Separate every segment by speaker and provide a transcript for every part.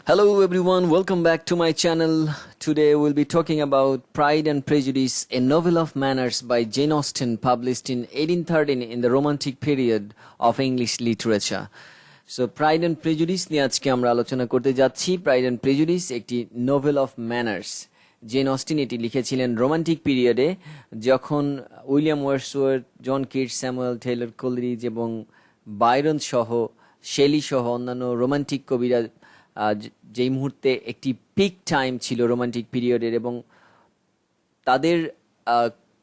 Speaker 1: Hello everyone, welcome back to my channel. Today we'll be talking about Pride and Prejudice, a novel of manners by Jane Austen, published in 1813 in the Romantic period of English literature. So Pride and Prejudice নিয়ে আজকে আমরা আলোচনা করতে যাচ্ছি। Pride and Prejudice একটি novel of manners. Jane Austen এটি লিখেছিলেন romantic পিরিয়ডে, যখন William Wordsworth, John Keats, Samuel Taylor Coleridge এবং বাইরন সহ শেলি সহ অন্যান্য রোমান্টিক কবিরা যেই মুহূর্তে একটি পিক টাইম ছিল রোমান্টিক পিরিয়ডের, এবং তাদের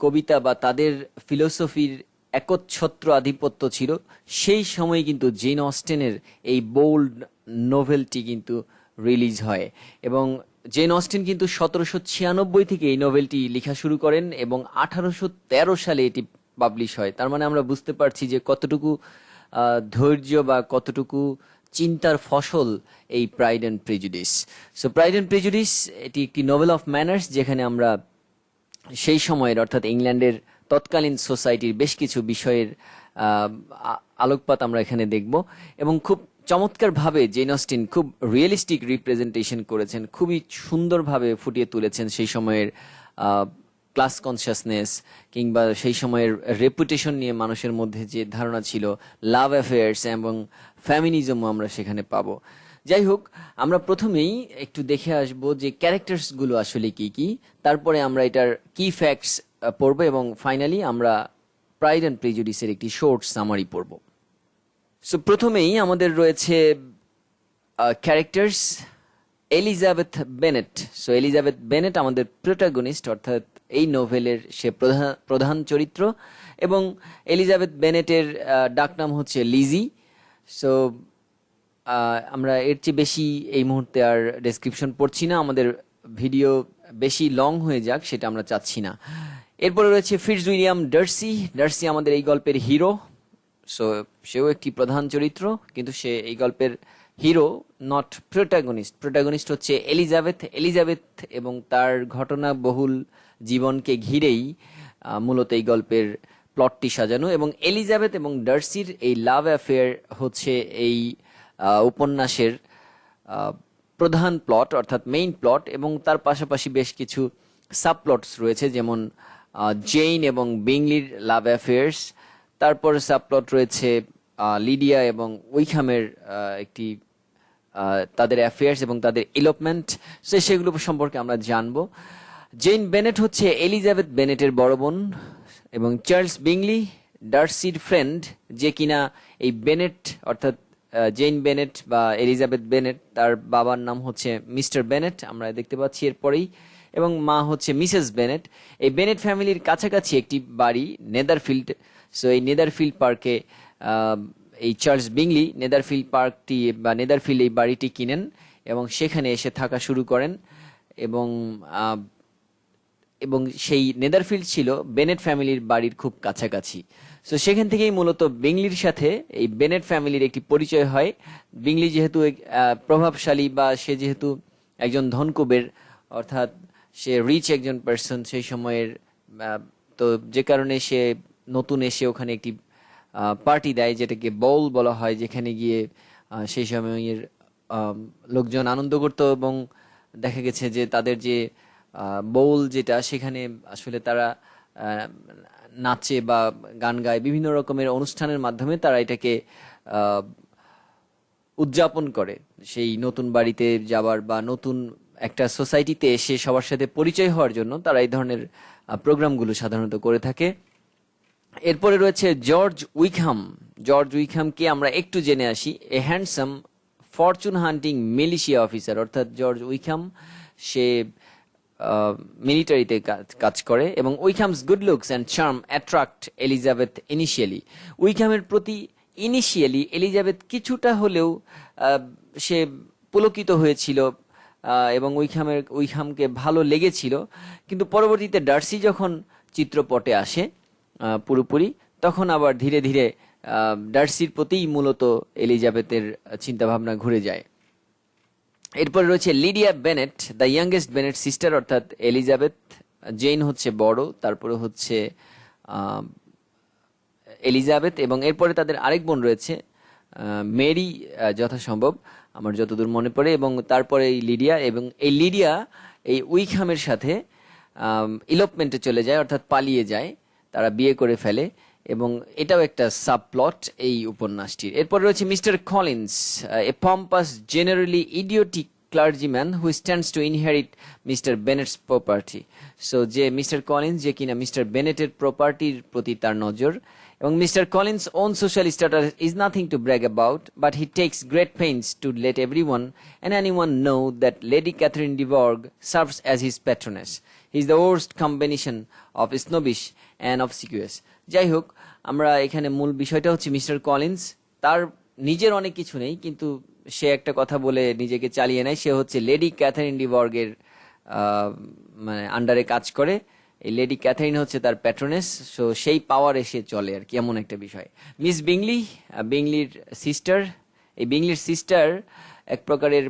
Speaker 1: কবিতা বা তাদের ফিলোসফির একচ্ছত্র আধিপত্য ছিল, সেই সময় কিন্তু জেন অস্টেনের এই বোল্ড নোভেলটি কিন্তু রিলিজ হয়। এবং জেন অস্টেন কিন্তু 1796 থেকে এই নোভেলটি লেখা শুরু করেন এবং 1813 সালে এটি পাবলিশ হয়। তার মানে আমরা বুঝতে পারছি যে কতটুকু ধৈর্য বা কতটুকু চিন্তার ফসল এই pride and Prejudice. So pride and prejudice এটি একটি নোভেল অফ ম্যানার্স, যেখানে আমরা সেই সময়ের অর্থাৎ ইংল্যান্ডের তৎকালীন সোসাইটির বেশ কিছু বিষয়ের আলোকপাত আমরা এখানে দেখব। এবং খুব চমৎকারভাবে জেন অস্টিন খুব রিয়েলিস্টিক রিপ্রেজেন্টেশন করেছেন, খুবই সুন্দরভাবে ফুটিয়ে তুলেছেন সেই সময়ের ক্লাস কনসিয়াসনেস কিংবা সেই সময়ের রেপুটেশন নিয়ে মানুষের মধ্যে যে ধারণা ছিল, লাভ অ্যাফেয়ার্স এবং ফ্যামিনিজমও আমরা সেখানে পাবো। যাই হোক, আমরা প্রথমেই একটু দেখে আসবো যে ক্যারেক্টার্সগুলো আসলে কি কি, তারপরে আমরা এটার কি ফ্যাক্টস পড়বো এবং ফাইনালি আমরা প্রাইড অ্যান্ড প্রেজুডিসের একটি শর্ট সামারি পড়বো। সো প্রথমেই আমাদের রয়েছে characters. Elizabeth Bennett. So Elizabeth Bennett আমাদের প্রোটাগনিস্ট, অর্থাৎ এই নোভেলের সে প্রধান চরিত্র, এবং এলিজাবেথ বেনেটের ডাকনাম হচ্ছে লিজি। সো আমরা এর চেয়ে বেশি এই মুহূর্তে আর ডেসক্রিপশন পড়ছি না, আমাদের ভিডিও বেশি লং হয়ে যাক সেটা আমরা চাচ্ছি না। এরপরে রয়েছে ফিটজউইলিয়াম ডার্সি। ডার্সি আমাদের এই গল্পের হিরো। সো সেও একটি প্রধান চরিত্র, কিন্তু সে এই গল্পের হিরো, নট প্রোটাগনিস্ট। প্রোটাগনিস্ট হচ্ছে এলিজাবেথ। এলিজাবেথ এবং তার ঘটনা বহুল জীবনকে ঘিরেই মূলত এই গল্পের প্লটটি সাজানো, এবং এলিজাবেথ এবং ডার্সির এই লাভ অ্যাফেয়ার হচ্ছে এই উপন্যাসের প্রধান প্লট, অর্থাৎ মেইন প্লট। এবং তার পাশাপাশি বেশ কিছু সাবপ্লটস রয়েছে, যেমন জেইন এবং বিংলির লাভ অ্যাফেয়ার্স। তারপর সাবপ্লট রয়েছে লিডিয়া এবং উইকহামের একটি তাদের অ্যাফেয়ার্স এবং তাদের ইলোপমেন্ট। সেগুলো সম্পর্কে আমরা জানবো। জেইন বেনেট হচ্ছে এলিজাবেথ বেনেটের বড় বোন, এবং চার্লস বিংলি ডার্সির ফ্রেন্ড, যে কিনা এই বেনেট অর্থাৎ জেইন বেনেট বা এলিজাবেথ বেনেট, তার বাবার নাম হচ্ছে মিস্টার বেনেট, আমরা দেখতে পাচ্ছি এরপরেই, এবং মা হচ্ছে মিসেস বেনেট। এই বেনেট ফ্যামিলির কাছাকাছি একটি বাড়ি নেদারফিল্ড। সো এই নেদারফিল্ড পার্কে এই চার্লস বিংলি নেদারফিল্ড পার্কটি বা নেদারফিল্ড এই বাড়িটি কিনেন এবং সেখানে এসে থাকা শুরু করেন। এবং সেই নেদারফিল্ড ছিল বেনেট ফ্যামিলির বাড়ির খুব কাছাকাছি। সো সেখান থেকেই মূলত বিংলির সাথে এই বেনেট ফ্যামিলির একটি পরিচয় হয়। বিংলি যেহেতু প্রভাবশালী বা সে যেহেতু একজন ধনকুবের, অর্থাৎ সে রিচ একজন পার্সন সেই সময়ের, তো যে কারণে সে নতুন এসে ওখানে একটি পার্টি দেয়, যেটাকে বল বলা হয়, যেখানে গিয়ে সেই সময়ের লোকজন আনন্দ করত। এবং দেখা গেছে যে তাদের যে বউল যেটা, সেখানে আসলে তারা নাচে বা গান গায়, বিভিন্ন রকমের অনুষ্ঠানের মাধ্যমে তারা এটাকে উদযাপন করে। সেই নতুন বাড়িতে যাবার বা নতুন একটা সোসাইটিতে এসে সবার সাথে পরিচয় হওয়ার জন্য তারা এই ধরনের প্রোগ্রামগুলো সাধারণত করে থাকে। এরপরে রয়েছে জর্জ উইকহাম। জর্জ উইকহামকে আমরা একটু জেনে আসি। A handsome fortune hunting militia officer, অর্থাৎ জর্জ উইকহাম সে মিলিটারিতে কাজ করে, এবং Wickham's good looks and charm attract Elizabeth initially. উইকহামের প্রতি ইনিশিয়ালি এলিজাবেথ কিছুটা হলেও সে পুলকিত হয়েছিল এবং উইকহামকে ভালো লেগেছিল, কিন্তু পরবর্তীতে ডার্সি যখন চিত্রপটে আসে পুরোপুরি, তখন আবার ধীরে ধীরে ডার্সির প্রতিই মূলত এলিজাবেথের চিন্তাভাবনা ঘুরে যায়। এরপর রয়েছে Lydia Bennett, the youngest Bennett sister, অর্থাৎ এলিজাবেথ। জেইন হচ্ছে বড়, তারপরে হচ্ছে এলিজাবেথ, এবং এরপরে তাদের আরেক বোন রয়েছে মেরি যথাসম্ভব। আমার যতদূর মনে পড়ে, এবং তারপরে এই লিডিয়া, এবং এই লিডিয়া এই উইকহামের সাথে ইলোপমেন্টে চলে যায়, অর্থাৎ পালিয়ে যায়, তারা বিয়ে করে ফেলে, এবং এটাও একটা সাবপ্লট এই উপন্যাসটির। এরপর রয়েছে Mr Collins, a pompous generally idiotic clergyman who stands to inherit Mr Bennet's property. So যে মিস্টার কলিন্স, যে কিনা মিস্টার বেনেটের প্রপার্টির প্রতি তার নজর, এবং Mr Collins own social status is nothing to brag about, but he takes great pains to let everyone and anyone know that Lady Catherine de Bourgh serves as his patroness. He is the worst combination of snobbish and obsequious. যাই হোক, আমরা এখানে মূল বিষয়টা হচ্ছে mister Collins, তার নিজের অনেক কিছু নেই, কিন্তু সে একটা কথা বলে নিজেকে চালিয়ে নেয়। সে হচ্ছে লেডি ক্যাথারিন ডিবর্গের মানে আন্ডারে কাজ করে। এই লেডি ক্যাথারিন হচ্ছে তার প্যাট্রনেস, সো সেই পাওয়ারে সে চলে আর কি, এমন একটা বিষয়। মিস বিংলি, বিংলির সিস্টার, এই বিংলির সিস্টার এক প্রকারের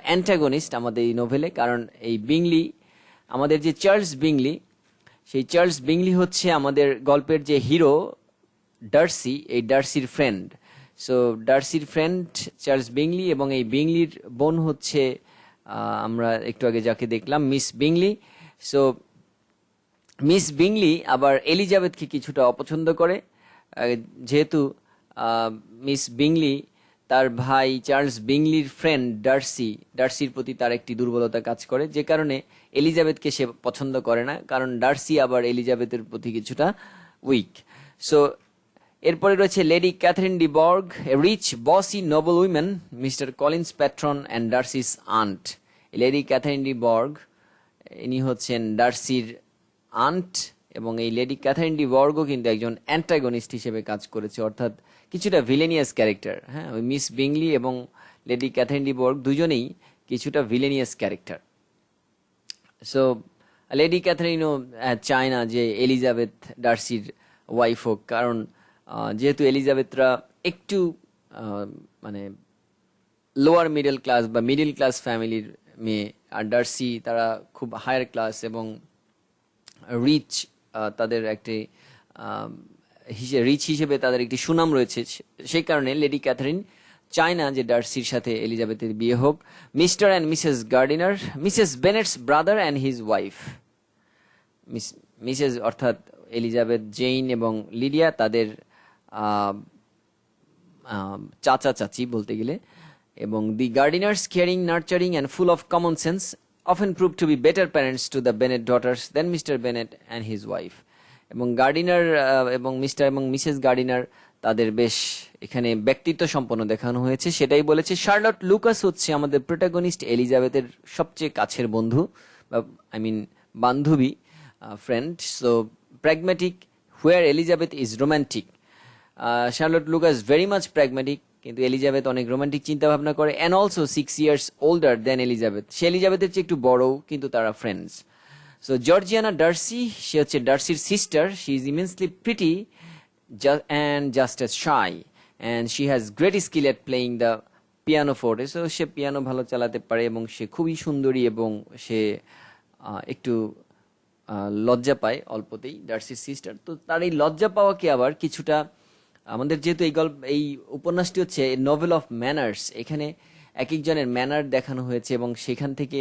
Speaker 1: অ্যান্টাগনিস্ট আমাদের এই নোভেলে, কারণ এই বিংলি, আমাদের যে চার্লস বিংলি, সেই চার্লস বিংলি হচ্ছে আমাদের গল্পের যে হিরো ডার্সি, এই ডার্সির ফ্রেন্ড। সো ডার্সির ফ্রেন্ড চার্লস বিংলি, এবং এই বিংলির বোন হচ্ছে আমরা একটু আগে যাকে দেখলাম, মিস বিংলি। সো মিস বিংলি আবার এলিজাবেথকে কিছুটা অপছন্দ করে, যেহেতু মিস বিংলি তার ভাই চার্লস বিংলির ফ্রেন্ড ডার্সির প্রতি তার একটি দুর্বলতা কাজ করে, যে কারণে এলিজাবেথকে সে পছন্দ করে না, কারণ ডার্সি আবার এলিজাবেথের প্রতি কিছুটা উইক। সো এরপরে রয়েছে Lady Catherine de Bourgh, a rich bossy noble women, Mr Collins patron and Darcy's aunt. Lady Catherine de Bourgh ইনি হচ্ছেন ডার্সির আন্ট, এবং এই লেডি ক্যাথারিন ডিবর্গও কিন্তু একজন অ্যান্টাগনিস্ট হিসেবে কাজ করেছে, অর্থাৎ কিছুটা ভিলেনিয়াস ক্যারেক্টার। হ্যাঁ, ওই মিস বিংলি এবং লেডি ক্যাথারিন ডিবর্গ দুজনেই কিছুটা ভিলেনিয়াস ক্যারেক্টার। সো লেডি ক্যাথারিনও চায় না যে এলিজাবেথ ডার্সির ওয়াইফ হোক, কারণ যেহেতু এলিজাবেথরা একটু মানে লোয়ার মিডল ক্লাস বা মিডল ক্লাস ফ্যামিলির মেয়ে, আর ডার্সি তারা খুব হায়ার ক্লাস এবং রিচ, তাদের একটি রিচ হিসেবে তাদের একটি সুনাম রয়েছে। সেই কারণে লেডি ক্যাথারিন চায় না যে ডার্সির সাথে এলিজাবেথের বিয়ে হোক। Mr and Mrs Gardiner, Mrs Bennet's brother and his wife, Mrs অর্থাৎ এলিজাবেথ, জেইন এবং লিডিয়া তাদের চাচা চাচি বলতে গেলে, এবং the Gardiners, caring, nurturing and full of common sense, often proved to be better parents to the Bennett daughters than Mr. Bennett and his wife. এবং Gardiner এবং মিস্টার এবং মিসেস গার্ডিনার তাদের বেশ এখানে ব্যক্তিত্ব সম্পন্ন দেখানো হয়েছে, সেটাই বলেছে। শার্লট লুকাস হচ্ছে আমাদের প্রোটাগনিস্ট এলিজাবেথের সবচেয়ে কাছের বন্ধু, বা আই মিন বান্ধবী, friend. So pragmatic where Elizabeth is romantic. Charlotte Lucas very much pragmatic, কিন্তু এলিজাবেথ অনেক রোমান্টিক চিন্তা ভাবনা করে, and also 6 years older than Elizabeth. সে এলিজাবেথের চেয়ে একটু বড়, কিন্তু তারা ফ্রেন্ডস। সো জর্জিয়ানা ডার্সি, সে হচ্ছে ডার্সির sister. She is immensely pretty and just as shy, and she has great skill at playing the pianoforte. So সে পিয়ানো ভালো চালাতে পারে, এবং সে খুবই সুন্দরী, এবং সে একটু লজ্জা পায় অল্পতেই, ডার্সির সিস্টার। তো তার এই লজ্জা পাওয়াকে আবার কিছুটা, আমাদের যেহেতু এই উপন্যাসটি হচ্ছে নোভেল অফ ম্যানার্স, এখানে এক একজনের ম্যানার দেখানো হয়েছে, এবং সেখান থেকে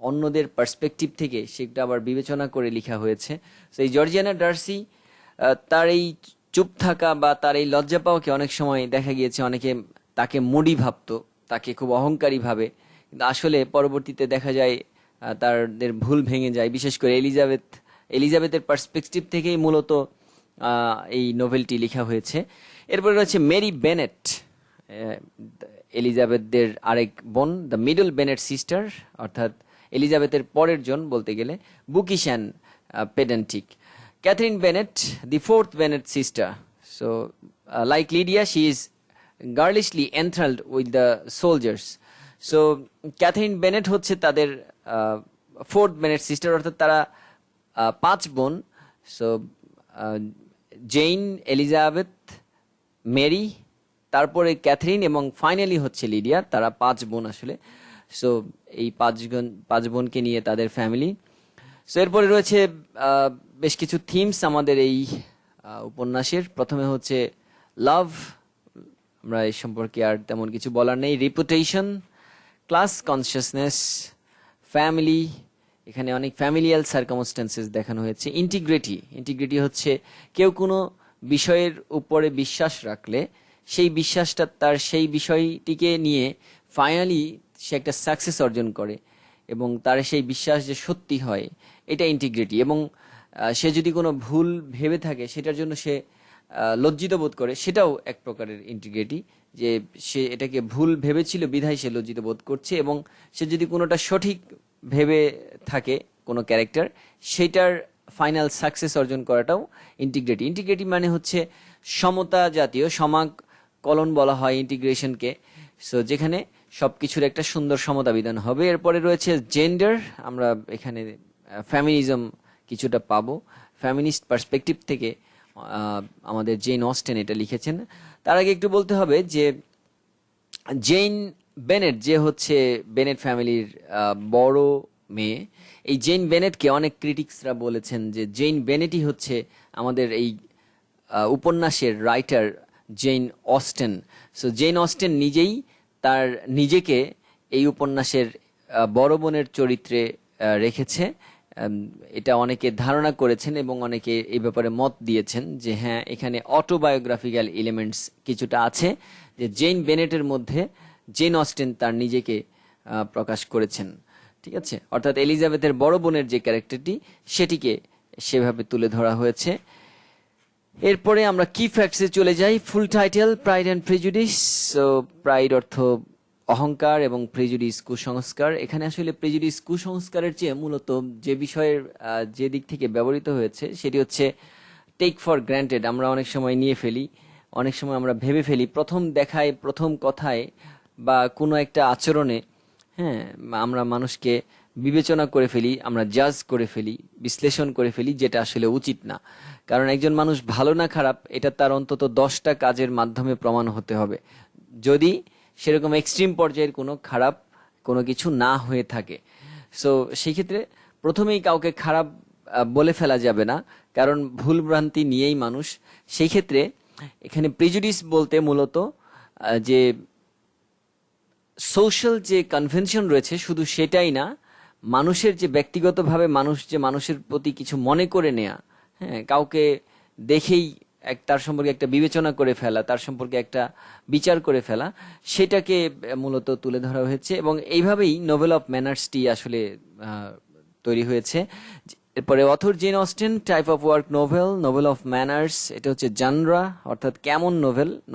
Speaker 1: অন্যদের পার্সপেক্টিভ থেকে সেটা আবার বিবেচনা করে লেখা হয়েছে। তো এই জর্জিয়ানা ডার্সি, তার এই চুপ থাকা বা তার এই লজ্জা পাওয়াকে অনেক সময় দেখা গিয়েছে অনেকে তাকে মুডি ভাবতো, তাকে খুব অহংকারী ভাবে, কিন্তু আসলে পরবর্তীতে দেখা যায় তাদের ভুল ভেঙে যায়। বিশেষ করে এলিজাবেথের পার্সপেক্টিভ থেকেই মূলত এই নোভেলটি লেখা হয়েছে। এরপরে রয়েছে মেরি বেনেট, এলিজাবেথদের আরেক বোন, দ্য মিডল বেনেট সিস্টার, অর্থাৎ এলিজাবেথের পরের জন বলতে গেলে, bookish and pedantic. Catherine Bennet, the fourth Bennet sister. So like Lydia, she is girlishly enthralled with the soldiers. So Catherine Bennet হচ্ছে তাদের ফোর্থ বেনেট সিস্টার, অর্থাৎ তারা 5 বোন। সো জেইন, এলিজাবেথ, মেরি, তারপরে ক্যাথরিন এবং ফাইনালি হচ্ছে Lydia, তারা 5 বোন আসলে। সো এই 5 বোনকে নিয়ে তাদের ফ্যামিলি। সো এরপরে রয়েছে বেশ কিছু থিমস আমাদের এই উপন্যাসের। প্রথমে হচ্ছে লাভ, আমরা এই সম্পর্কে আর তেমন কিছু বলার নেই। রিপুটেশন, ক্লাস কনসিয়াসনেস, ফ্যামিলি, এখানে অনেক ফ্যামিলিয়াল সার্কামস্টেন্সেস দেখানো হয়েছে। ইন্টিগ্রিটি হচ্ছে কেউ কোনো বিষয়ের উপরে বিশ্বাস রাখলে সেই বিশ্বাসটা তার সেই বিষয়টিকে নিয়ে ফাইনালি সে একটা সাকসেস অর্জন করে এবং তার সেই বিশ্বাস যে সত্যি হয়, এটা ইন্টিগ্রিটি। এবং সে যদি কোনো ভুল ভেবে থাকে সেটার জন্য সে লজ্জিত বোধ করে, সেটাও এক প্রকারের ইন্টিগ্রিটি, যে সে এটাকে ভুল ভেবেছিল বিধায় সে লজ্জিত বোধ করছে। এবং সে যদি কোনোটা সঠিক ভেবে থাকে কোনো ক্যারেক্টার, সেটার ফাইনাল সাকসেস অর্জন করাটাও ইন্টিগ্রিটি মানে হচ্ছে সমতা জাতীয়, সমাকলন বলা হয় ইন্টিগ্রেশনকে। সো যেখানে সবকিছুর একটা সুন্দর সমতা বিধান হবে। এরপরে রয়েছে জেন্ডার, আমরা এখানে ফেমিনিজম কিছুটা পাবো, ফেমিনিস্ট পার্সপেক্টিভ থেকে আমাদের জেন অস্টেন এটা লিখেছেন। তার আগে একটু বলতে হবে যে জেন বেনেট, যে হচ্ছে বেনেট ফ্যামিলির বড় মেয়ে, এই জেন বেনেটকে অনেক ক্রিটিক্সরা বলেছেন যে জেন বেনেটই হচ্ছে আমাদের এই উপন্যাসের writer Jane Austen. So Jane Austen নিজেই তার নিজেকে এই উপন্যাসের বড় বোনের চরিত্রে রেখেছে। এটা অনেকে ধারণা করেছেন এবং অনেকে এই ব্যাপারে মত দিয়েছেন যে হ্যাঁ, এখানে অটোবায়োগ্রাফিক্যাল এলিমেন্টস কিছুটা আছে, যে জেন বেনেটের মধ্যে জেন অস্টেন তার নিজেকে প্রকাশ করেছেন। ঠিক আছে, অর্থাৎ এলিজাবেথের বড় বোনের যে ক্যারেক্টারটি সেটিকে সেভাবে তুলে ধরা হয়েছে। এরপরে আমরা কি ফ্যাক্টসে চলে যাই। Full title, Pride and Prejudice. So pride অর্থ অহংকার এবং প্রেজুডিস কুসংস্কার। এখানে আসলে প্রেজুডিস কুসংস্কারের চেয়ে মূলত যে বিষয়ের যে দিক থেকে ব্যবহৃত হয়েছে সেটি হচ্ছে টেক ফর গ্র্যান্টেড। আমরা অনেক সময় নিয়ে ফেলি, অনেক সময় আমরা ভেবে ফেলি প্রথম দেখায়, প্রথম কথায় বা কোনো একটা আচরণে, হ্যাঁ, আমরা মানুষকে বিবেচনা করে ফেলি, আমরা জাজ করে ফেলি, বিশ্লেষণ করে ফেলি, যেটা আসলে উচিত না। কারণ একজন মানুষ ভালো না খারাপ এটা তার অন্তত 10টা কাজের মাধ্যমে প্রমাণ হতে হবে, যদি সেরকম এক্সট্রিম পর্যায়ের কোনো খারাপ কোনো কিছু না হয়ে থাকে। সো সেই ক্ষেত্রে প্রথমেই কাউকে খারাপ বলে ফেলা যাবে না, কারণ ভুলভ্রান্তি নিয়েই মানুষ। সেই ক্ষেত্রে এখানে প্রেজুডিস বলতে মূলত যে সোশ্যাল যে কনভেনশন রয়েছে শুধু সেটাই না, মানুষের যে ব্যক্তিগতভাবে মানুষ যে মানুষের প্রতি কিছু মনে করে নেয়া, হ্যাঁ, কাউকে দেখেই তার সম্পর্কে একটা বিবেচনা করে ফেলা, তার সম্পর্কে একটা বিচার করে ফেলা, সেটাকে মূলত তুলে ধরা হয়েছে। এবং এইভাবেই নোভেল অফ ম্যানার্সটি আসলে তৈরি হয়েছে। এরপরে author Jane Austen, type of work novel of manners, এটা হচ্ছে জানরা অর্থাৎ কেমন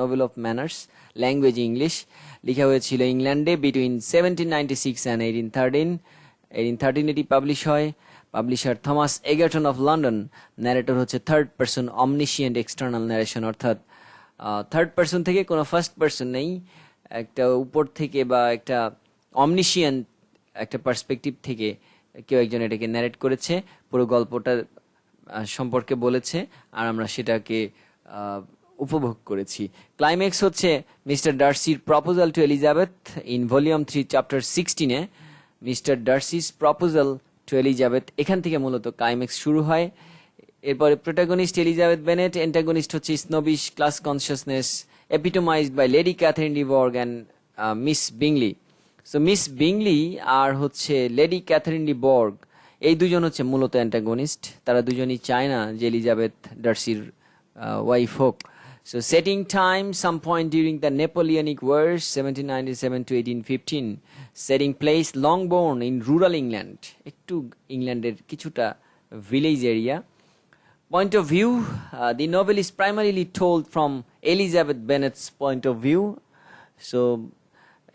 Speaker 1: novel of manners, language English. লেখা হয়েছিল ইংল্যান্ডে বিটুইন 1796 অ্যান্ড 1813 এটি পাবলিশ হয়। Publisher Thomas Egerton of London. Narrator হচ্ছে third person omniscient external narration, অর্থাৎ থার্ড পারসন থেকে কোনো ফার্স্ট পারসন নেই, একটা উপর থেকে বা একটা অমনিশিয়েন্ট একটা পার্সপেক্টিভ থেকে কেউ একজন এটাকে ন্যারেট করেছে, পুরো গল্পটা সম্পর্কে বলেছে আর আমরা সেটাকে উপভোগ করেছি। ক্লাইম্যাক্স হচ্ছে মিস্টার ডার্সির proposal to Elizabeth in volume 3 chapter 16-এ Mr Darcy's proposal to Elizabeth, এখান থেকে মূলত ক্লাইম্যাক্স শুরু হয়। এরপরে প্রোটাগনিস্ট এলিজাবেথ বেনেট, অ্যান্টাগনিস্ট হচ্ছে snobbish class consciousness epitomised by Lady Catherine de Bourgh and Miss Bingley. So Miss Bingley আর হচ্ছে লেডি ক্যাথারিন ডিবর্গ, এই দুজন হচ্ছে মূলত অ্যান্টাগনিস্ট। তারা দুজনই চায় না যে এলিজাবেথ ডার্সির ওয়াইফ হোক। So setting time, some point during the Napoleonic Wars, 1797 to 1815. Setting place, Longbourn in rural England. একটু ইংল্যান্ডের কিছুটা village area. Point of view, the novel is primarily told from Elizabeth Bennet's point of view. So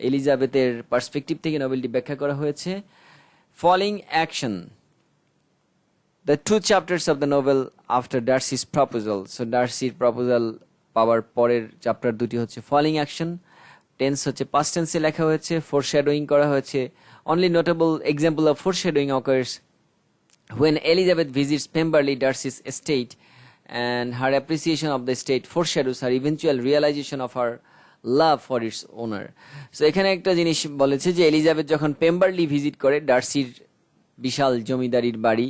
Speaker 1: এলিজাবেথের perspective থেকে নভেলটি ব্যাখ্যা করা হয়েছে। Falling action. The 2 chapters of the novel after Darcy's proposal. So Darcy's proposal পাওয়ার পরের chapter দুটি হচ্ছে falling action. Tense হচ্ছে past টেন্সে লেখা হয়েছে, ফোরশ্যাডোয়িং করা হয়েছে। Only notable example of foreshadowing occurs when Elizabeth visits Pemberley Darcy's estate and her appreciation of the estate foreshadows her eventual realization of her love for its owner. So এখানে একটা জিনিস বলেছে যে এলিজাবেথ যখন পেম্বারলি visit করে ডার্সির বিশাল জমিদারির বাড়ি,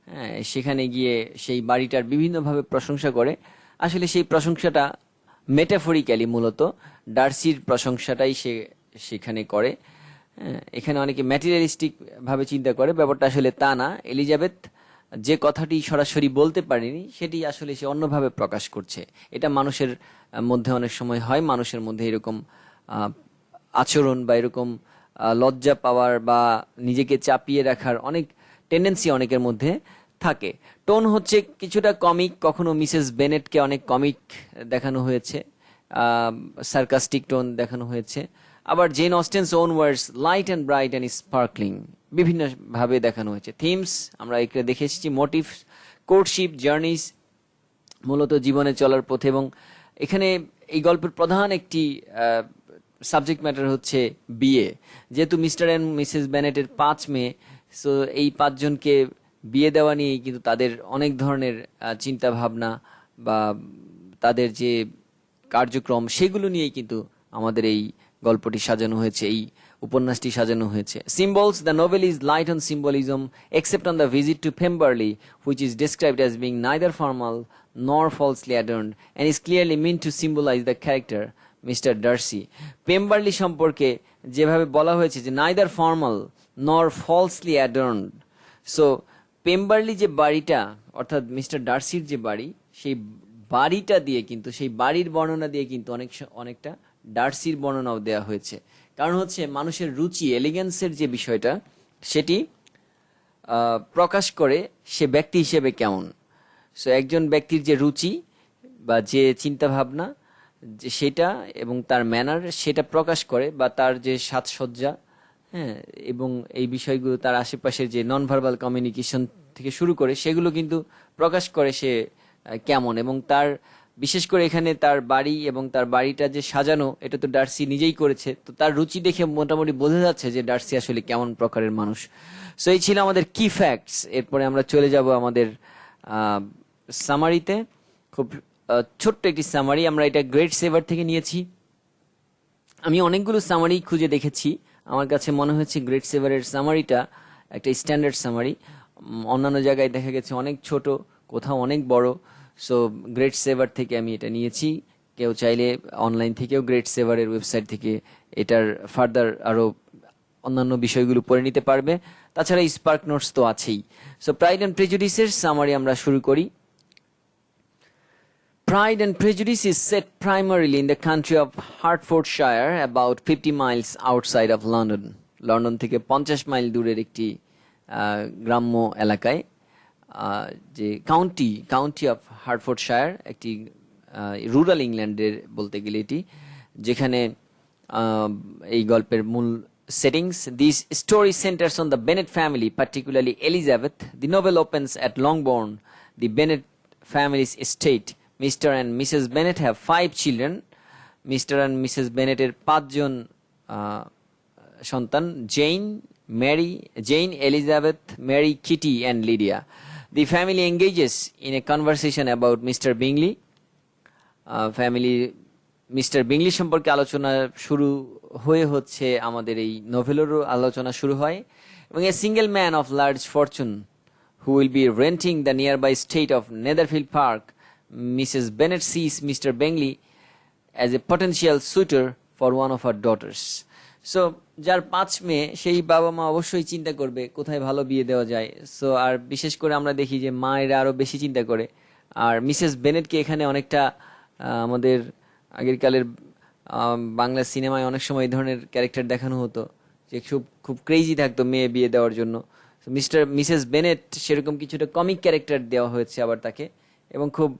Speaker 1: হ্যাঁ, সেখানে গিয়ে সেই বাড়িটার বিভিন্নভাবে প্রশংসা করে, আসলে সেই প্রশংসাটা মেটাফরিক্যালি মূলত ডার্সির প্রশংসাটাই সে সেখানে করে। এখানে অনেকে ম্যাটেরিয়ালিস্টিক ভাবে চিন্তা করে, ব্যাপারটা আসলে তা না। এলিজাবেথ যে কথাটি সরাসরি বলতে পারেনি সেটি আসলে সে অন্যভাবে প্রকাশ করছে। এটা মানুষের মধ্যে অনেক সময় হয়, মানুষের মধ্যে এরকম আচরণ বা এরকম লজ্জা পাওয়ার বা নিজেকে চাপিয়ে রাখার অনেক টেন্ডেন্সি অনেকের মধ্যে থাকে। টোন হচ্ছে কিছুটা কমিক, কখনো মিসেস বেনেটকে অনেক কমিক দেখানো হয়েছে, সার্কাস্টিক টোন দেখানো হয়েছে। আবার Jane Austen's own words light and bright and sparkling বিভিন্ন ভাবে দেখানো হয়েছে। থিমস আমরা এখানে দেখে এসেছি, মোটিভ, কোর্টশিপ, জার্নিস, মূলত জীবনে চলার পথে। এবং এখানে এই গল্পের প্রধান একটি সাবজেক্ট ম্যাটার হচ্ছে বিয়ে। যেহেতু মিস্টার অ্যান্ড মিসেস বেনেটের 5 মেয়ে, সো এই 5 জনকে বিয়ে দেওয়া নিয়েই কিন্তু তাদের অনেক ধরনের চিন্তা ভাবনা বা তাদের যে কার্যক্রম সেগুলো নিয়েই কিন্তু আমাদের এই গল্পটি সাজানো হয়েছে, এই উপন্যাসটি সাজানো হয়েছে। Symbols, the novel is light on symbolism except on the visit to Pemberley which is described as being neither formal nor falsely adorned and is clearly mean to symbolise the character Mr Darcy. Pemberley সম্পর্কে যেভাবে বলা হয়েছে যে neither formal nor falsely adorned, so Pemberley যে বাড়িটা অর্থাৎ mister ডার্সির যে বাড়ি, সেই বাড়িটা দিয়ে কিন্তু, সেই বাড়ির বর্ণনা দিয়ে কিন্তু অনেকটা ডার্সির বর্ণনাও দেওয়া হয়েছে। কারণ হচ্ছে মানুষের রুচি, এলিগেন্সের যে বিষয়টা সেটি প্রকাশ করে সে ব্যক্তি হিসেবে কেমন। সো একজন ব্যক্তির যে রুচি বা যে চিন্তা ভাবনা যে সেটা এবং তার ম্যানার সেটা প্রকাশ করে, বা তার যে সাজসজ্জা, হ্যাঁ, এবং এই বিষয়গুলো তার আশেপাশের যে নন ভার্বাল কমিউনিকেশন থেকে শুরু করে সেগুলো কিন্তু প্রকাশ করে সে কেমন। এবং তার বিশেষ করে এখানে তার বাড়ি এবং তার বাড়িটা যে সাজানো, এটা তো ডার্সি নিজেই করেছে, তো তার রুচি দেখে মোটামুটি বোঝা যাচ্ছে যে ডার্সি আসলে কেমন প্রকারের মানুষ। সো এই ছিল আমাদের কি ফ্যাক্টস। এরপরে আমরা চলে যাব আমাদের সামারিতে। খুব ছোট্ট একটি সামারি, আমরা এটা গ্রেট সেভার থেকে নিয়েছি। আমি অনেকগুলো সামারি খুঁজে দেখেছি, আমার কাছে মনে হয়েছে গ্রেট সেভারের সামারিটা একটা স্ট্যান্ডার্ড সামারি। অন্যান্য জায়গায় দেখা গেছে অনেক ছোট, কোথাও অনেক বড়। সো গ্রেট সেভার থেকে আমি এটা নিয়েছি। কেউ চাইলে অনলাইন থেকেও গ্রেট সেভারের ওয়েবসাইট থেকে এটার ফার্দার আরো অন্যান্য বিষয়গুলো পড়ে নিতে পারবে। তাছাড়া স্পার্ক নোটস তো আছেই। সো প্রাইড অ্যান্ড প্রেজুডিসের সামারি আমরা শুরু করি। Pride and Prejudice is set primarily in the country of Hertfordshire, about 50 miles outside of London. London থেকে 50 মাইল দূরের একটি গ্রাম্য এলাকায়, যে কাউন্টি অফ হার্টফোর্ডশায়ার, একটি রুরাল ইংল্যান্ডের বলতে গেলে এটি, যেখানে এই গল্পের মূল settings. This story centers on the Bennett family, particularly Elizabeth. The novel opens at Longbourn, the Bennett family's estate. Mr. and Mrs. Bennett have 5 children. Mr. and Mrs. Bennetটের 5 জন সন্তান, Jane, Elizabeth, Mary, Kitty and Lydia. The family engages in a conversation about Mr. Bingley. Mr Bingley সম্পর্কে আলোচনা শুরু হয়ে হচ্ছে, আমাদের এই নোভেলেরও আলোচনা শুরু হয়। এবং a single man of large Fortune who will be renting the nearby estate of Netherfield Park, Mrs. Bennett sees Mr. Bingley as a potential suitor for one of her daughters. So যার 5 মেয়ে সেই বাবা মা অবশ্যই চিন্তা করবে কোথায় ভালো বিয়ে দেওয়া যায়। সো আর বিশেষ করে আমরা দেখি যে মায়েরা আরো বেশি চিন্তা করে। আর মিসেস বেনেটকে এখানে অনেকটা আমাদের আগের কালের বাংলা সিনেমায় অনেক সময় এই ধরনের ক্যারেক্টার দেখানো হতো, যে খুব ক্রেজি থাকতো মেয়ে বিয়ে দেওয়ার জন্য। মিসেস বেনেট সেরকম কিছুটা কমিক ক্যারেক্টার দেওয়া হয়েছে আবার তাকে, এবং খুব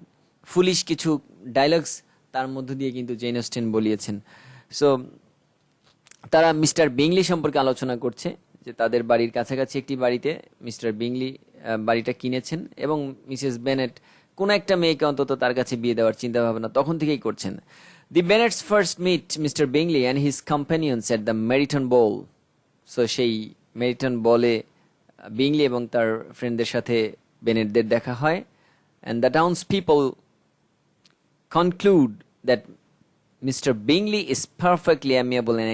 Speaker 1: ফুলিশ কিছু ডায়লগস তার মধ্য দিয়ে কিন্তু জেন অস্টেন বলিয়েছেন। সো তারা মিস্টার বিংলি সম্পর্কে আলোচনা করছে, যে তাদের বাড়ির কাছাকাছি একটি বাড়িতে মিস্টার বিংলি বাড়িটা কিনেছেন, এবং মিসেস বেনেট কোন একটা মেয়েকে অন্তত তার কাছে বিয়ে দেওয়ার চিন্তা ভাবনা তখন থেকেই করছেন। The Bennets first meet Mr Bingley and his companions at the Meryton ball. So সেই মেরিটন বলে বিংলি এবং তার ফ্রেন্ডদের সাথে বেনেটদের দেখা হয়। And the townspeople conclude that Mr. Bingley is perfectly amiable and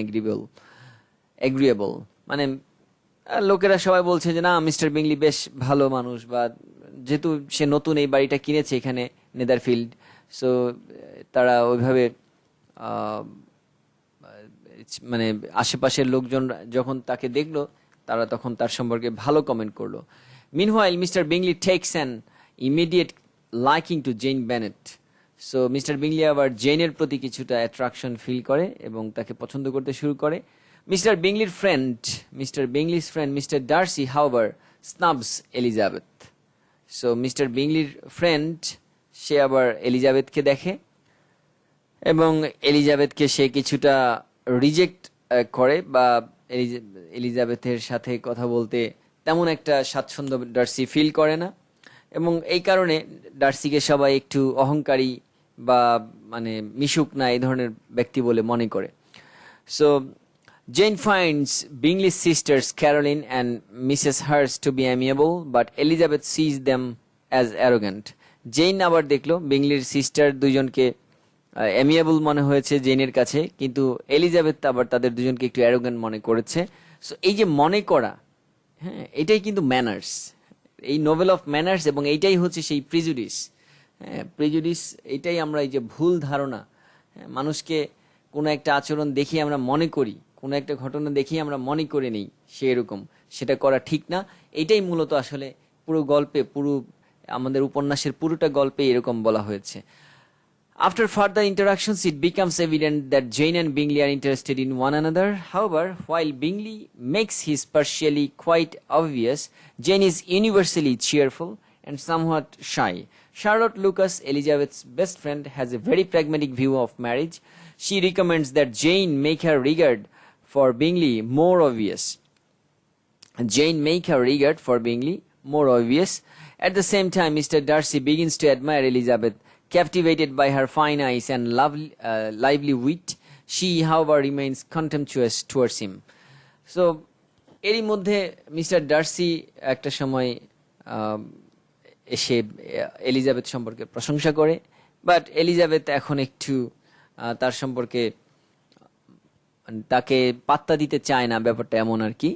Speaker 1: agreeable. মানে লোকেরা সবাই বলছে যে না, মিস্টার বিংলি বেশ ভালো মানুষ, বা যেহেতু সে নতুন এই বাড়িটা কিনেছে এখানে নেদারফিল্ড, সো তারা ওইভাবে আহ, মানে আশেপাশের লোকজন যখন তাকে দেখলো তারা তখন তার সম্পর্কে ভালো কমেন্ট করলো। Meanwhile Mr Bingley takes an immediate liking to Jane Bennet. So Mr Bingley আবার জেনের প্রতি কিছুটা অ্যাট্রাকশন ফিল করে এবং তাকে পছন্দ করতে শুরু করে। মিস্টার বিংলির friend Mr Darcy however snubs Elizabeth. So Mr বিংলির ফ্রেন্ড সে আবার এলিজাবেথকে দেখে এবং এলিজাবেথকে সে কিছুটা রিজেক্ট করে বা এলিজাবেথের সাথে কথা বলতে তেমন একটা স্বাচ্ছন্দ্য ডার্সি ফিল করে না এবং এই কারণে ডার্সিকে সবাই একটু অহংকারী বা মানে মিশুক না এই ধরনের ব্যক্তি বলে মনে করে। So Jane finds Bingley's sisters Caroline and Mrs. Hurst to be amiable, but Elizabeth sees them as arrogant. Jane আবার দেখলো বিংলির সিস্টার দুজনকে অ্যামিয়েবল মনে হয়েছে জেনের কাছে, কিন্তু এলিজাবেথ আবার তাদের দুজনকে একটু অ্যারোগ্যান্ট মনে করেছে। সো এই যে মনে করা, হ্যাঁ, এটাই কিন্তু ম্যানার্স, এই নোভেল অফ ম্যানার্স, এবং এইটাই হচ্ছে সেই প্রিজুডিস। হ্যাঁ, প্রিজুডিস এইটাই আমরা এই যে ভুল ধারণা, হ্যাঁ, মানুষকে কোনো একটা আচরণ দেখে আমরা মনে করি, কোনো একটা ঘটনা দেখেই আমরা মনে করে নিই সে এরকম, সেটা করা ঠিক না। এইটাই মূলত আসলে পুরো গল্পে, পুরো আমাদের উপন্যাসের পুরোটা গল্পে এরকম বলা হয়েছে। After further interactions, it becomes evident that Jane and Bingley are interested in one another. However, while Bingley makes his partially quite obvious, Jane is universally cheerful and somewhat shy. Charlotte Lucas, Elizabeth's best friend, has a very pragmatic view of marriage. She recommends that Jane make her regard for Bingley more obvious. At the same time, Mr. Darcy begins to admire Elizabeth. Captivated by her fine eyes and lively wit, she, however, remains contemptuous towards him. So, এরই মধ্যে mister Darcy একটা সময় এসে Elizabeth সম্পর্কে প্রশংসা করে, but Elizabeth এখন একটু তার সম্পর্কে তাকে পাত্তা দিতে চায় না, ব্যাপারটা এমন আর কি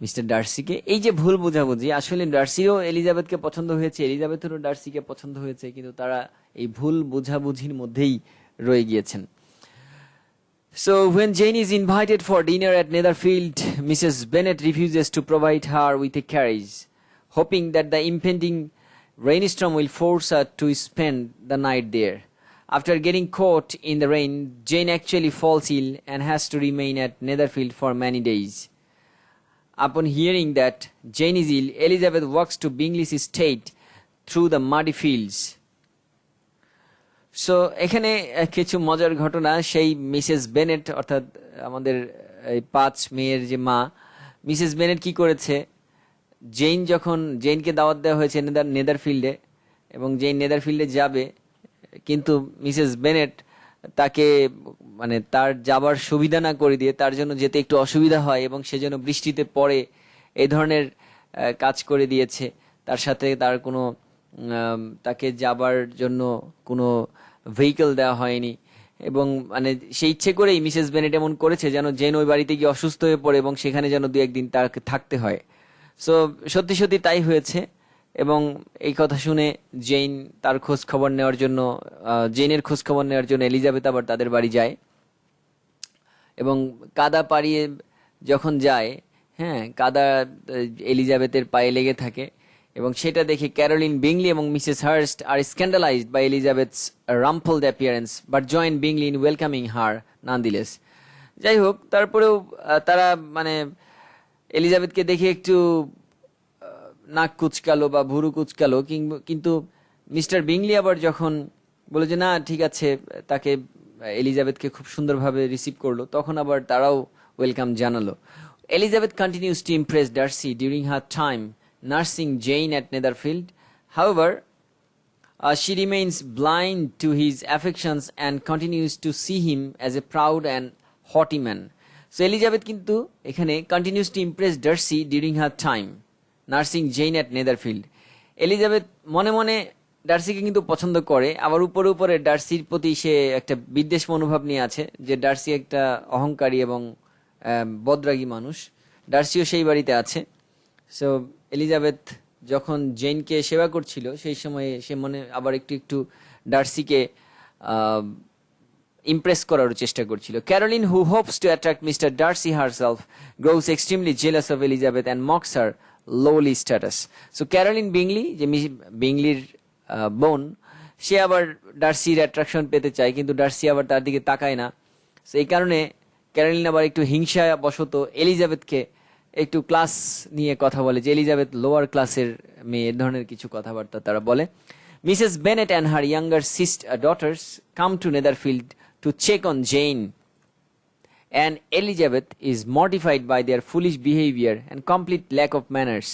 Speaker 1: মিস্টার ডার্সিকে। এই যে ভুল বোঝাবুঝি, আসলে ডার্সিও এলিজাবেথকে পছন্দ হয়েছে, এলিজাবেথেরও ডার্সিকে পছন্দ হয়েছে, কিন্তু তারা এই ভুল বোঝাবুঝির মধ্যেই রয়ে গিয়েছেন। So when Jane is invited for dinner at Netherfield, Mrs. Bennett refuses to provide her with a carriage, hoping that the impending rainstorm will force her to spend the night there. After getting caught in the rain, Jane actually falls ill and has to remain at Netherfield for many days. Upon hearing that Jane is ill, Elizabeth walks to Bingley's estate through the muddy fields. So এখানে কিছু মজার ঘটনা। সেই Mrs Bennett, অর্থাৎ আমাদের এই 5 মেয়ের যে মা, মিসেস বেনেট কি করেছে, জেনকে দাওয়াত দেওয়া হয়েছে নেদারফিল্ডে এবং জেন নেদারফিল্ডে যাবে, কিন্তু মিসেস বেনেট তাকে মানে তার যাবার সুবিধা না করে দিয়ে তার জন্য যেতে একটু অসুবিধা হয় এবং সেজন্য বৃষ্টিতে পড়ে এই ধরনের কাজ করে দিয়েছে। তার সাথে তার কোনো তাকে যাবার জন্য কোনো ভেহিকল দেওয়া হয়নি এবং মানে সে ইচ্ছে করেই মিসেস বেনেট এমন করেছে যেন জেন ওই বাড়িতে গিয়ে অসুস্থ হয়ে পড়ে এবং সেখানে যেন 2-1 দিন তাকে থাকতে হয়। সো সত্যি সত্যি তাই হয়েছে এবং এই কথা শুনে জেনের খোঁজ খবর নেওয়ার জন্য এলিজাবেথ আবার তাদের বাড়ি যায় এবং কাদা পাড়িয়ে যখন যায়, হ্যাঁ, কাদা এলিজাবেথের পায়ে লেগে থাকে এবং সেটা দেখে ক্যারোলিন, বিংলি এবং Mrs Hurst are scandalised by Elizabeth's rumpled appearance but join Bingley in welcoming her nonetheless. যাই হোক, তারপরেও তারা মানে এলিজাবেথকে দেখে একটু নাক কুচকালো বা ভুরু কুচকালো, কিন্তু মিস্টার বিংলি আবার যখন বলে যে না ঠিক আছে, তাকে এলিজাবেথকে খুব সুন্দরভাবে রিসিভ করলো, তখন আবার তারাও ওয়েলকাম জানালো। Elizabeth continues to Impress Darcy during her time nursing Jane at Netherfield. However, she remains blind to his affections and continues to see him as a proud and haughty man. So Elizabeth কিন্তু এখানে continues to impress Darcy during her time nursing Jane at Netherfield. Elizabeth মনে মনে ডার্সিকে কিন্তু পছন্দ করে, আবার উপরে ডার্সির প্রতি সে একটা বিদ্বেষ মনোভাব নিয়ে আছে যে ডার্সি একটা অহংকারী এবং বদরাগী মানুষ। ডার্সিও সেই বাড়িতে আছে। সো এলিজাবেথ যখন জেনকে সেবা করছিল সেই সময়ে সে মনে আবার একটু ডার্সিকে ইমপ্রেস করার চেষ্টা করছিল। Caroline, who hopes to attract Mr Darcy herself, grows extremely jealous of Elizabeth and mocks her lowly status. So Caroline Bingley, যে বিংলির বোন, সে আবার ডার্সির অ্যাট্রাকশন পেতে চায়, কিন্তু ডার্সি আবার তার দিকে তাকায় না। সো এই কারণে ক্যারোলিন আবার একটু হিংসা বশত এলিজাবেথকে একটু ক্লাস নিয়ে কথা বলে, যে এলিজাবেথ লোয়ার ক্লাসের মেয়ে, এ ধরনের কিছু কথাবার্তা তারা বলে। Mrs Bennet and her younger daughters come to Netherfield to check on Jane, and Elizabeth is mortified by their foolish behavior and complete lack of manners.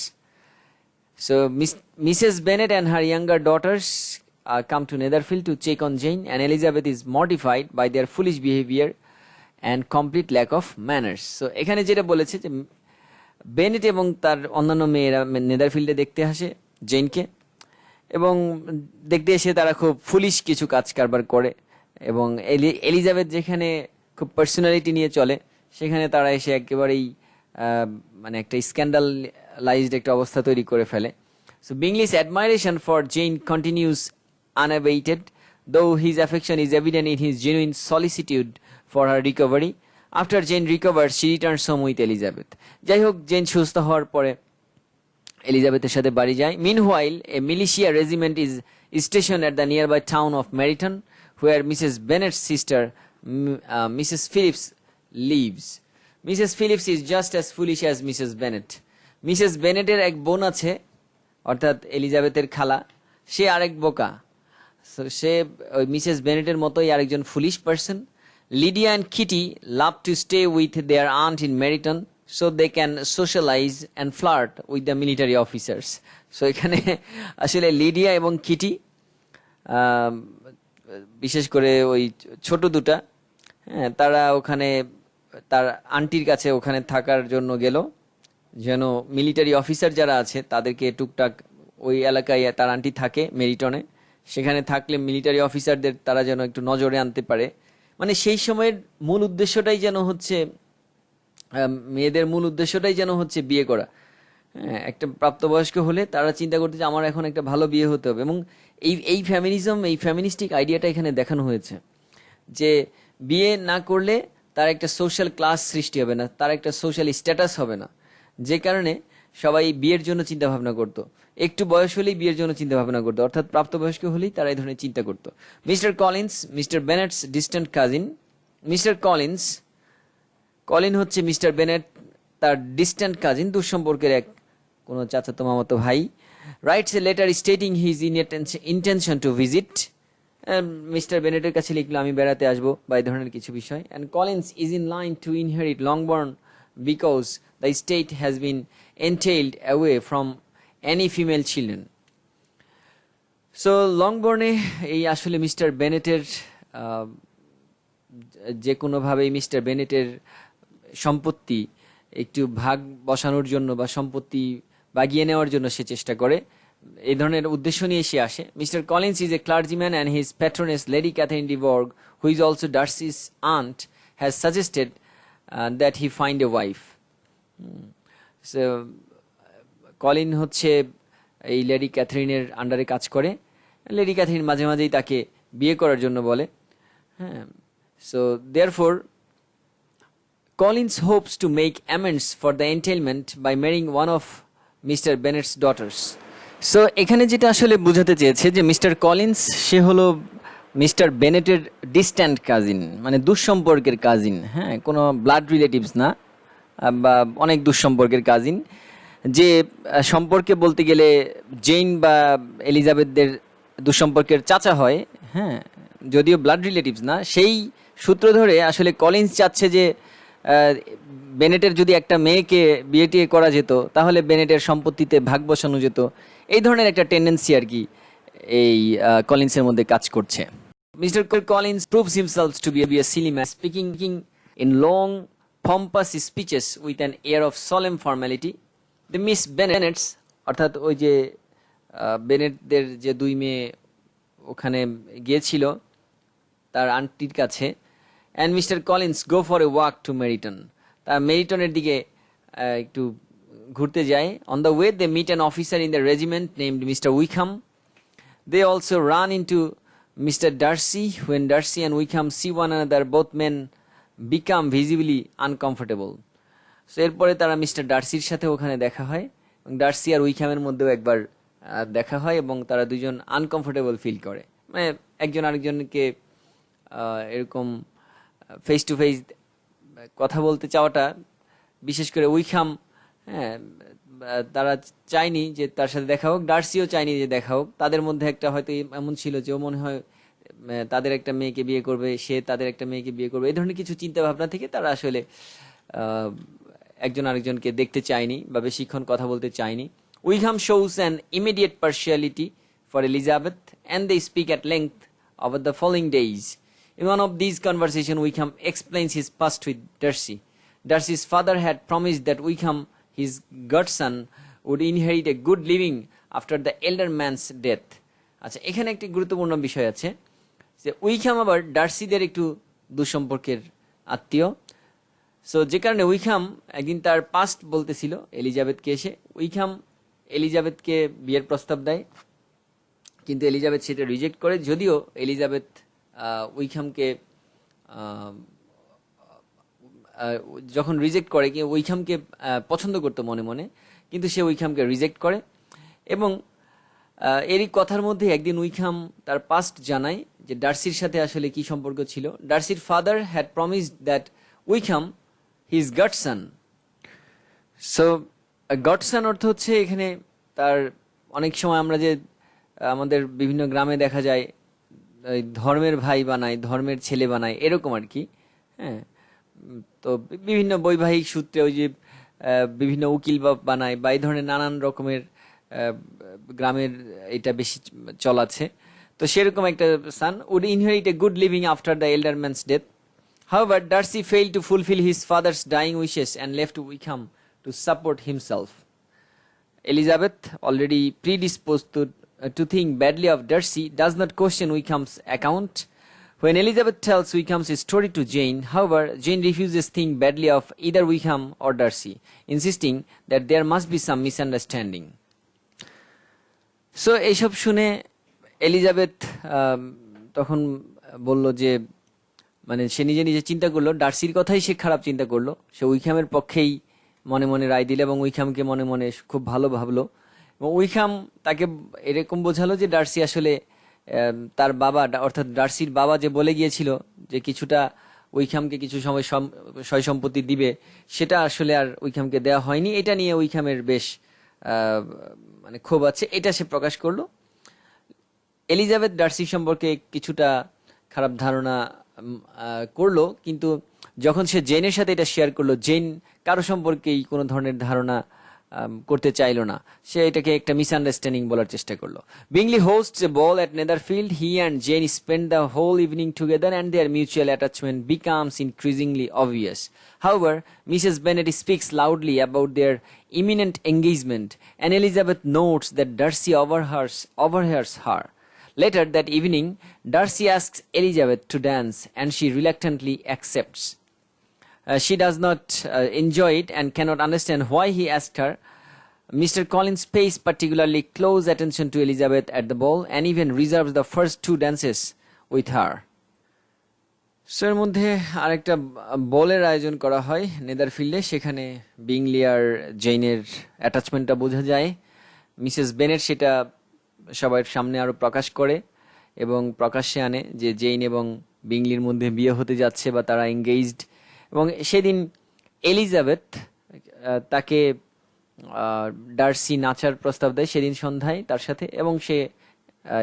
Speaker 1: So Mrs. Bennet and her younger daughters come to Netherfield to check on Jane, and Elizabeth is mortified by their foolish behavior and complete lack of manners. So এখানে যেটা বলেছে যে Bennett এবং তার অন্যান্য মেয়েরা নেদারফিল্ডে দেখতে আসে জেনকে, এবং দেখতে এসে তারা খুব ফুলিশ কিছু কাজ কারবার করে, এবং এলিজাবেথ যেখানে খুব পার্সোনালিটি নিয়ে চলে সেখানে তারা এসে একেবারেই মানে একটা স্ক্যান্ডালাইজড একটা অবস্থা তৈরি করে ফেলে। So Bingley's admiration for Jane continues unabated, though his affection is evident in his genuine solicitude for her recovery. After Jane recovers, she returns home with Elizabeth. যাই হোক, জেন সুস্থ হওয়ার পরে এলিজাবেথের সাথে বাড়ি যায়। Meanwhile, a militia regiment is stationed at the nearby town of Meryton, where Mrs. Bennet's sister, Mrs. Phillips, lives. Mrs. Phillips is just as foolish as Mrs. Bennet. Mrs. Bennetের এক বোন আছে, অর্থাৎ এলিজাবেথের খালা, সে আরেক বোকা। সে ওই মিসেস বেনেটের মতোই আরেকজন foolish person. Lydia and Kitty love to stay with their aunt in Meryton, so they can socialize and flirt with the military officers. So এখানে আসলে লিডিয়া এবং কিটি, বিশেষ করে ওই ছোট দুটা, হ্যাঁ, তারা ওখানে তার আন্টির কাছে ওখানে থাকার জন্য গেল, যেন মিলিটারি অফিসার যারা আছে তাদেরকে টুকটাক, ওই এলাকায় তার আন্টি থাকে মেরিটনে, সেখানে থাকলে মিলিটারি অফিসারদের তারা যেন একটু নজরে আনতে পারে। মানে সেই সময়ের মূল উদ্দেশ্যটাই যেন হচ্ছে, মেয়েদের মূল উদ্দেশ্যটাই যেন হচ্ছে বিয়ে করা। হ্যাঁ, একটা প্রাপ্তবয়স্ক হলে তারা চিন্তা করতে যে আমার এখন একটা ভালো বিয়ে হতে হবে, এবং এই ফ্যামিনিজম, এই ফ্যামিনিস্টিক আইডিয়াটা এখানে দেখানো হয়েছে যে বিয়ে না করলে তার একটা সোশ্যাল ক্লাস সৃষ্টি হবে না, তার একটা সোশ্যাল স্ট্যাটাস হবে না, যে কারণে সবাই বিয়ের জন্য চিন্তা ভাবনা করতো। একটু বয়স হলেই বিয়ের জন্য চিন্তা ভাবনা করতো, অর্থাৎ প্রাপ্তবয়স্ক হলেই তারা এই ধরনের চিন্তা করতো। Mr Collins, Mr Bennet's distant cousin. Mr Collin হচ্ছে মিস্টার বেনেট তার ডিস্ট্যান্ট কাজিন, দূরসম্পর্কের এক কোনো চাচাতো মামাতো ভাই। Writes a letter stating his intention to visit. Mr বেনেটের কাছে লিখলো আমি বেড়াতে আসবো, বা এই ধরনের কিছু বিষয়। And Collins is in line to inherit Longbourn because the estate has been entailed away from any female children. So লংবর্নে এই আসলে মিস্টার বেনেটের যে কোনোভাবেই মিস্টার বেনেটের সম্পত্তি একটু ভাগ বসানোর জন্য বা সম্পত্তি বাগিয়ে নেওয়ার জন্য সে চেষ্টা করে, এই ধরনের উদ্দেশ্য নিয়ে সে আসে। Mr Collins is a clergyman and his patroness Lady Catherine ডিভর্গ, who is also Darcy's aunt, has suggested that he find a wife. So Collin হচ্ছে এই লেডি ক্যাথরিনের আন্ডারে কাজ করে, লেডি ক্যাথরিন মাঝে মাঝেই তাকে বিয়ে করার জন্য বলে। হ্যাঁ, so therefore Collins hopes to make amends for the entailment by marrying one of Mr. Bennett's daughters. So এখানে যেটা আসলে বোঝাতে চেয়েছে যে মিস্টার কলিন্স সে হলো মিস্টার বেনেটের ডিস্ট্যান্ট কাজিন, মানে দুঃসম্পর্কের কাজিন। হ্যাঁ, কোনো ব্লাড রিলেটিভস না, বা অনেক দুঃসম্পর্কের কাজিন, যে সম্পর্কে বলতে গেলে জেইন বা এলিজাবেথদের দুঃসম্পর্কের চাচা হয়। হ্যাঁ, যদিও ব্লাড রিলেটিভস না, সেই সূত্র ধরে আসলে কলিন্স চাচ্ছে যে বেনেটের যদি একটা মেয়েকে বিয়ে টিয়ে করা যেত তাহলে বেনেটের সম্পত্তিতে ভাগ বসানো যেত। এই ধরনের একটা টেন্ডেন্সি আর কি এই কলিন্সের মধ্যে কাজ করছে। Mister Collins proves himself to be a silly man, speaking in long pompous speeches with an air of solemn formality. The Miss Bennets, অর্থাৎ ওই যে বেনেটদের যে দুই মেয়ে ওখানে গিয়েছিল তার আন্টির কাছে, and Mr. Collins go for a walk to Meryton. তার মেরিটনের দিকে একটু ঘুরতে যায়। On the way they meet an officer in the regiment named Mr. Wickham. They also run into Mr. Darcy. When Darcy and Wickham see one another, both men become visibly uncomfortable. So এরপরে তারা mister ডার্সির সাথে ওখানে দেখা হয় এবং Darcy আর উইকহ্যামের মধ্যেও একবার দেখা হয় এবং তারা দুজন আনকমফোর্টেবল ফিল করে, মানে একজন আরেকজনকে এরকম ফেস টু ফেস কথা বলতে চাওয়াটা, বিশেষ করে উইকহ্যাম, হ্যাঁ, তারা চায়নি যে তার সাথে দেখা হোক, ডার্সিও চায়নি যে দেখা হোক। তাদের মধ্যে একটা হয়তো এমন ছিল যে ও মনে হয় তাদের একটা মেয়েকে বিয়ে করবে, সে তাদের একটা মেয়েকে বিয়ে করবে, এই ধরনের কিছু চিন্তা ভাবনা থেকে তারা আসলে একজন আরেকজনকে দেখতে চায়নি বা বেশিক্ষণ কথা বলতে চায়নি। Wickham shows an immediate partiality for Elizabeth and they speak at length over the following days. In one of these conversations, Wickham explains his past with Darcy. Darcy's father had promised that Wickham, his godson, would inherit a good living after the elder man's death. আচ্ছা, এখানে একটি গুরুত্বপূর্ণ বিষয় আছে যে Wickham আবার ডার্সিদের একটু দুঃসম্পর্কের আত্মীয়। সো যে কারণে উইকহ্যাম একদিন তার পাস্ট বলতেছিল এলিজাবেথকে এসে। উইকহ্যাম এলিজাবেথকে বিয়ের প্রস্তাব দেয়, কিন্তু এলিজাবেথ সেটা রিজেক্ট করে, যদিও এলিজাবেথ উইকহ্যামকে যখন রিজেক্ট করে, কি উইকহ্যামকে পছন্দ করতো মনে মনে, কিন্তু সে উইকহ্যামকে রিজেক্ট করে। এবং এরই কথার মধ্যে একদিন উইকহ্যাম তার পাস্ট জানায় যে ডার্সির সাথে আসলে কি সম্পর্ক ছিল। ডার্সির father had promised that Wickham his godson. So godson অর্থ হচ্ছে এখানে তার, অনেক সময় আমরা যে আমাদের বিভিন্ন গ্রামে দেখা যায় ধর্মের ভাই বানায়, ধর্মের ছেলে বানায়, এরকম আর কি। হ্যাঁ, তো বিভিন্ন বৈবাহিক সূত্রে ওই যে বিভিন্ন উকিল বানায় বা এই ধরনের নানান রকমের গ্রামের এটা বেশি চল আছে। তো সেরকম একটা son would inherit a good living after the elder man's death. However, Darcy failed to fulfill his father's dying wishes and left Wickham to support himself. Elizabeth, already predisposed to think badly of Darcy, does not question Wickham's account. When Elizabeth tells Wickham's story to Jane, however, Jane refuses to think badly of either Wickham or Darcy, insisting that there must be some misunderstanding. So, এইসব শুনে Elizabeth তখন বলল যে, মানে সে নিজে নিজে চিন্তা করলো, ডার্সির কথাই সে খারাপ চিন্তা করলো, সে উইকহ্যামের পক্ষেই মনে মনে রায় দিল এবং উইকহ্যামকে মনে মনে খুব ভালো ভাবলো। এবং উইকহ্যাম তাকে এরকম বোঝালো যে ডার্সি আসলে তার বাবা, অর্থাৎ ডার্সির বাবা যে বলে গিয়েছিল যে কিছুটা উইকহ্যামকে কিছু সময় সয় সম্পত্তি দিবে, সেটা আসলে আর উইকহ্যামকে দেওয়া হয়নি। এটা নিয়ে উইকহ্যামের বেশ মানে ক্ষোভ আছে, এটা সে প্রকাশ করলো। এলিজাবেথ ডার্সি সম্পর্কে কিছুটা খারাপ ধারণা করলো, কিন্তু যখন সে জেনের সাথে এটা শেয়ার করলো, জেন কারো সম্পর্কেই কোনো ধরনের ধারণা করতে চাইলো না, সে এটাকে একটা মিসআন্ডারস্ট্যান্ডিং বলার চেষ্টা করলো। Bingley hosts a ball at Netherfield. He and Jane spend the whole evening together and their mutual attachment becomes increasingly obvious. However, Mrs. Bennett speaks loudly about their imminent engagement and Elizabeth notes that Darcy overhears her. Later that evening, Darcy asks Elizabeth to dance and she reluctantly accepts. She does not enjoy it and cannot understand why he asked her. Mr. Collins pays particularly close attention to Elizabeth at the ball and even reserves the first 2 dances with her. So এর মধ্যে আরেকটা বলের আয়োজন করা হয় নেদারফিল্ডে, সেখানে বিংলি আর জেইনের অ্যাটাচমেন্টটা বোঝা যায়। মিসেস বেনেট সেটা সবার সামনে আরো প্রকাশ করে এবং প্রকাশ্যে আনে যে জেইন এবং বিংলির মধ্যে বিয়ে হতে যাচ্ছে বা তারা এঙ্গেজড। এবং সেদিন এলিজাবেথ তাকে ডার্সি নাচার প্রস্তাব দেয় সেদিন সন্ধ্যায় তার সাথে, এবং সে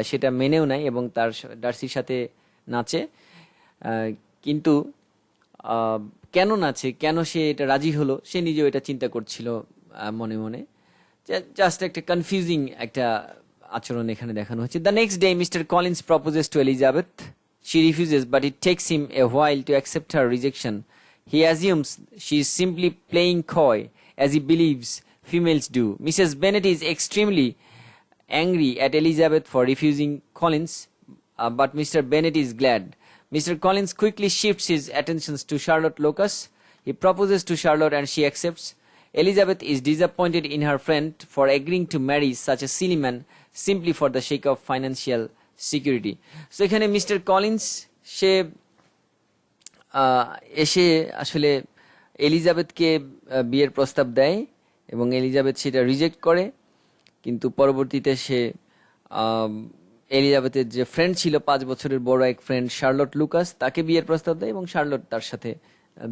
Speaker 1: সেটা মেনেও নেয় এবং তার ডার্সির সাথে নাচে। কিন্তু কেন নাচে, কেন সে এটা রাজি হলো, সে নিজেও এটা চিন্তা করছিল মনে মনে। জাস্ট একটা কনফিউজিং একটা আচরণ এখানে দেখানো হচ্ছে। The next day Mr Collins proposes to Elizabeth. She refuses, but it takes him a while to accept her rejection. He assumes she is simply playing coy, as he believes females do. Mrs. Bennet is extremely angry at Elizabeth for refusing Collins, but Mr. Bennet is glad. Mr. Collins quickly shifts his attentions to Charlotte Locus. He proposes to Charlotte and she accepts. Elizabeth is disappointed in her friend for agreeing to marry such a silly man simply for the sake of financial security. So এখানে mister Collins সে এসে আসলে এলিজাবেথকে বিয়ের প্রস্তাব দেয় এবং Elizabeth সেটা reject করে, কিন্তু পরবর্তীতে সে এলিজাবেথের যে ফ্রেন্ড ছিল 5 বছরের বড় এক ফ্রেন্ড শার্লট লুকাস, তাকে বিয়ের প্রস্তাব দেয় এবং শার্লট তার সাথে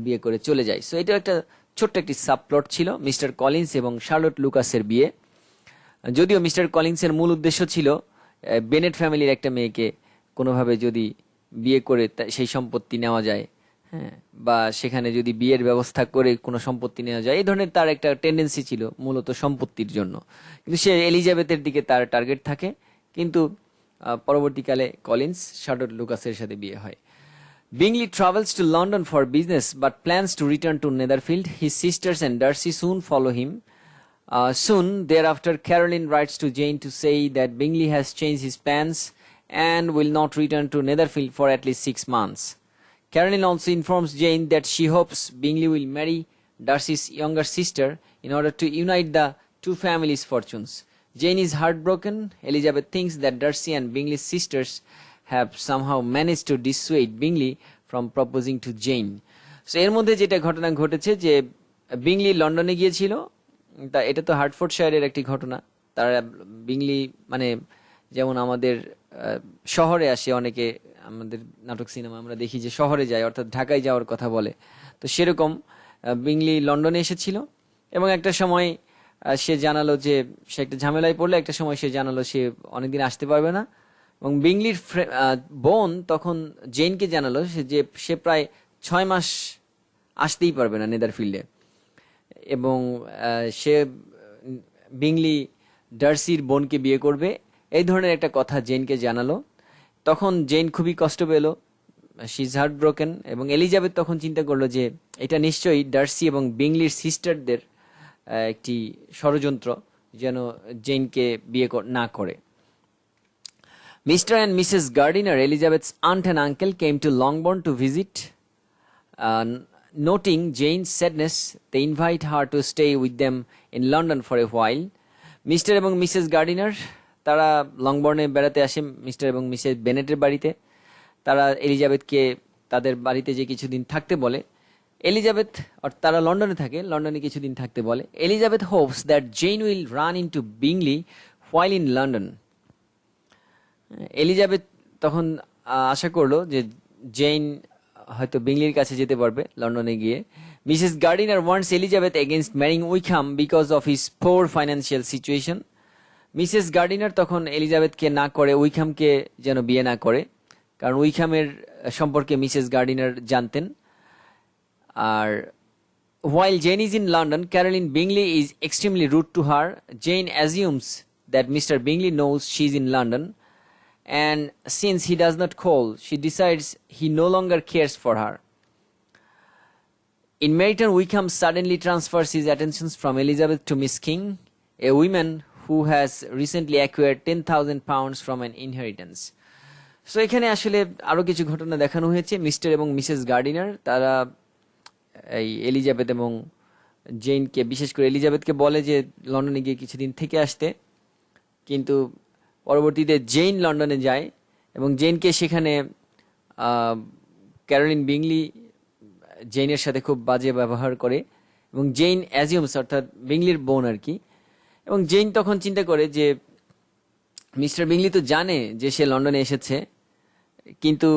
Speaker 1: বিয়ে করে চলে যায়। সো এটা একটা ছোট্ট একটি সাবপ্লট ছিল মিস্টার কলিন্স এবং শার্লট লুকাসের বিয়ে। যদিও মিস্টার কলিন্সের মূল উদ্দেশ্য ছিল বেনেট ফ্যামিলির একটা মেয়েকে কোনোভাবে যদি বিয়ে করে সেই সম্পত্তি নেওয়া যায়, হ্যাঁ, বা সেখানে যদি বিয়ের ব্যবস্থা করে কোনো সম্পত্তি নেওয়া যায়, এই ধরনের তার একটা টেন্ডেন্সি ছিল মূলত সম্পত্তির জন্য। কিন্তু সে এলিজাবেথের দিকে তার টার্গেট থাকে, কিন্তু পরবর্তীকালে কলিন্স শার্লট লুকাসের সাথে বিয়ে হয়। Bingley travels to London for business but plans to return to Netherfield. His sisters and Darcy soon follow him. Soon thereafter, Caroline writes to Jane to say that Bingley has changed his plans and will not return to Netherfield for at least 6 months. Caroline also informs Jane that she hopes Bingley will marry Darcy's younger sister in order to unite the two families' fortunes. Jane is heartbroken. Elizabeth thinks that Darcy and Bingley's sisters have somehow managed to dissuade Bingley from proposing to Jane. So এর মধ্যে যেটা ঘটনা ঘটেছে যে বিংলি লন্ডনে গিয়েছিল, তা এটা তো হার্টফোর্ডশায়ারের একটি ঘটনা। তারা বিংলি মানে যেমন আমাদের শহরে আসে অনেকে, আমাদের নাটক সিনেমা আমরা দেখি যে শহরে যায়, অর্থাৎ ঢাকায় যাওয়ার কথা বলে, তো সেরকম বিংলি লন্ডনে এসেছিল এবং একটা সময় সে জানালো যে সে একটা ঝামেলায় পড়লো, একটা সময় সে জানালো সে অনেকদিন আসতে পারবে না এবং বিংলির বোন তখন জেনকে জানালো যে সে প্রায় 6 মাস আসতেই পারবে না নেদারফিল্ডে, এবং সে বিংলি ডার্সির বোনকে বিয়ে করবে, এই ধরনের একটা কথা জেনকে জানালো। তখন জেন খুবই কষ্ট পেল, শি ইজ হার্ট ব্রোকেন, এবং এলিজাবেথ তখন চিন্তা করলো যে এটা নিশ্চয়ই ডার্সি এবং বিংলির সিস্টারদের একটি ষড়যন্ত্র যেন জেনকে বিয়ে না করে। Mr. and Mrs. Gardiner, Elizabeth's aunt and uncle, came to Longbourn to visit. Noting Jane's sadness, they invite her to stay with them in London for a while. Mr. এবং মিসেস গার্ডিনার তারা লংবর্নে বেড়াতে আসে mister এবং Mrs বেনেটের বাড়িতে। তারা এলিজাবেথকে তাদের বাড়িতে যে কিছুদিন থাকতে বলে। এলিজাবেথ, তারা লন্ডনে থাকে, লন্ডনে কিছুদিন থাকতে বলে। Elizabeth hopes that Jane will run into Bingley while in London. Elizabeth তখন আশা করলো যে জেন হয়তো বিংলির কাছে যেতে পারবে লন্ডনে গিয়ে। Mrs Gardiner wants Elizabeth against marrying Wickham because of his poor financial situation. Mrs Gardiner তখন এলিজাবেথকে না করে উইকহামকে যেন বিয়ে না করে, কারণ উইকহামের সম্পর্কে মিসেস গার্ডিনার জানতেন। আর while Jane is in London, Caroline Bingley is extremely rude to her. Jane assumes that Mr. Bingley knows she is in London, and since he does not call, she decides he no longer cares for her. In Meryton, Wickham suddenly transfers his attentions from Elizabeth to Miss King, a woman who has recently acquired £10,000 from an inheritance. So এখানে আসলে আরো কিছু ঘটনা দেখানো হয়েছে। Mister এবং Mrs Gardiner তারা এই এলিজাবেথ এবং জেনকে, বিশেষ করে এলিজাবেথকে বলে যে লন্ডনে গিয়ে কিছুদিন থেকে আসতে, কিন্তু পরবর্তীতে জেন লন্ডনে যায় এবং জেনকে সেখানে ক্যারোলিন বিংলি জেনের সাথে খুব বাজে ব্যবহার করে এবং জেন অ্যাজিউমস, অর্থাৎ বিংলির বোন আর কি, এবং জেন তখন চিন্তা করে যে মিস্টার বিংলি তো জানে যে সে লন্ডনে এসেছে, কিন্তু